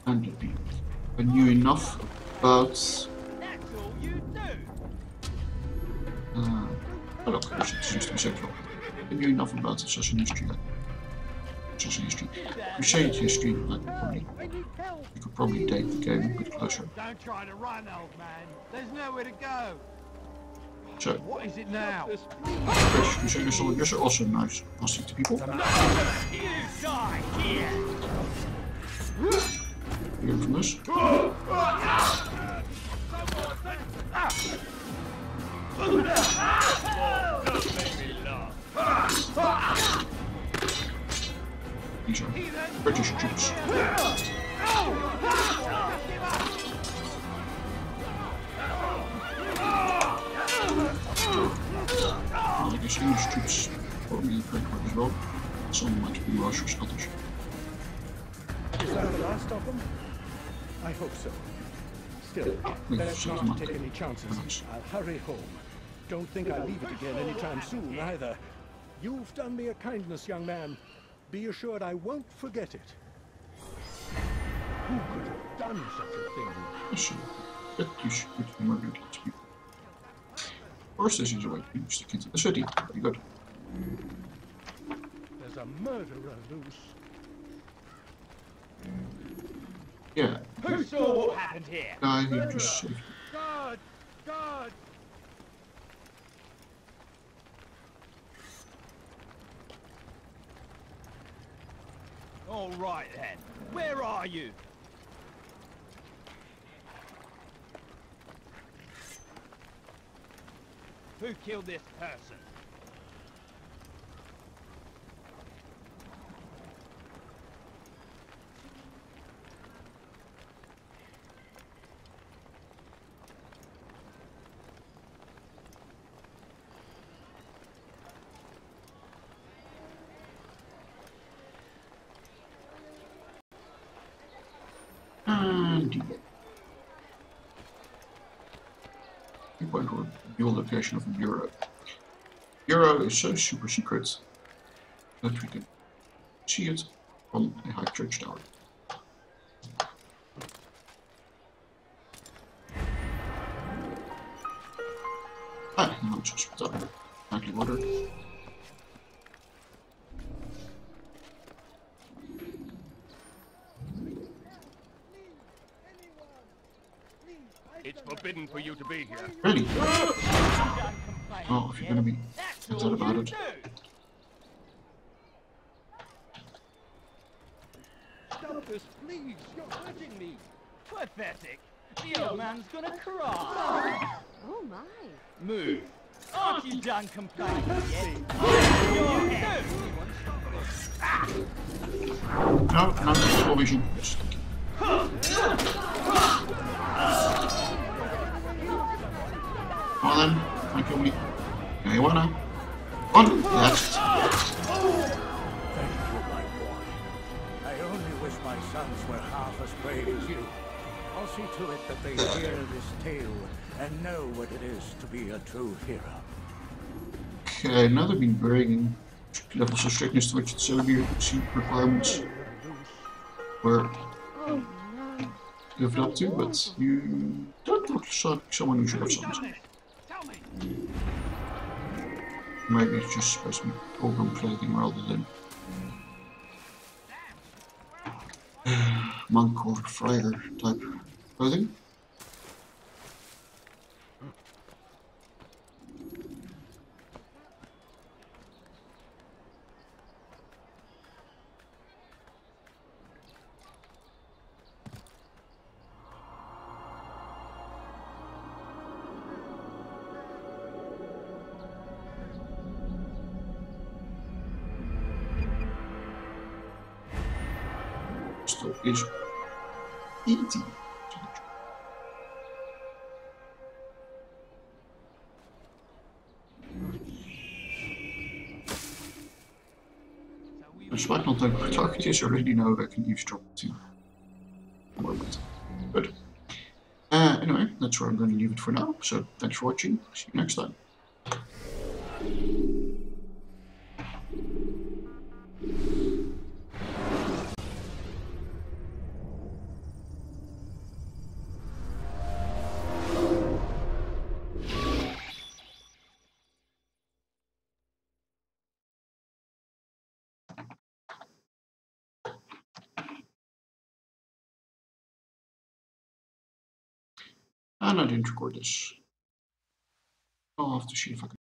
Speaker 1: And I knew enough about.
Speaker 5: That's all you do.
Speaker 1: Oh look, I should just be central. I knew enough about Assassin history. Crusade history. You could probably date the game a bit closer.
Speaker 5: Don't try to run, old man. There's nowhere to go.
Speaker 1: So,
Speaker 5: What is it now?
Speaker 1: British Crusader soldiers are also nice, nasty to people.
Speaker 5: You die here.
Speaker 1: Learn from this. These are British troops. I guess English troops probably very hard as well. Some might be Welsh or Scottish.
Speaker 12: Is that the last of them? I hope so. Still, let's not take any chances. I'll hurry home. Don't think I'll leave it again anytime soon, either. You've done me a kindness, young man. Be assured I won't forget it. Who could have done such a thing?
Speaker 1: Listen, but you should murder lots of people. Of course, this is a way to stick into the city. Very good.
Speaker 12: There's a murderer loose.
Speaker 1: Yeah.
Speaker 5: Who saw what happened here?
Speaker 1: Guy who just saved.
Speaker 5: God! God! All right then. Where are you? Who killed this person?
Speaker 1: And you point to a dual location of a bureau. Bureau is so super secret that we can see it from a high church tower. Ah, now it's just up. Nightly water.
Speaker 5: It's forbidden for you to be here.
Speaker 1: Really? Oh, if you're gonna be upset about it.
Speaker 5: Stop this, please. You're hurting me. Pathetic. The old man's gonna cry.
Speaker 4: Oh my.
Speaker 5: Move. Aren't you done complaining yet?
Speaker 1: No, double vision. Just come on then, try and kill me. Yeah, you wanna? On left.
Speaker 12: Thank you, my boy. I only wish my sons were half as brave as you. I'll see to it that they hear this tale and know what it is to be a true hero.
Speaker 1: Okay, now they've been bringing levels of strictness to which the celibacy requirements were lived up to, but you don't looks like someone who should have something. Maybe it's just supposed to be open clothing rather than monk or friar type clothing. Still is easy. Despite not knowing who the target is, I already know I can eavesdrop to moment. Good. Anyway, that's where I'm going to leave it for now. So thanks for watching. See you next time. And I didn't record this. I'll have to see if I can.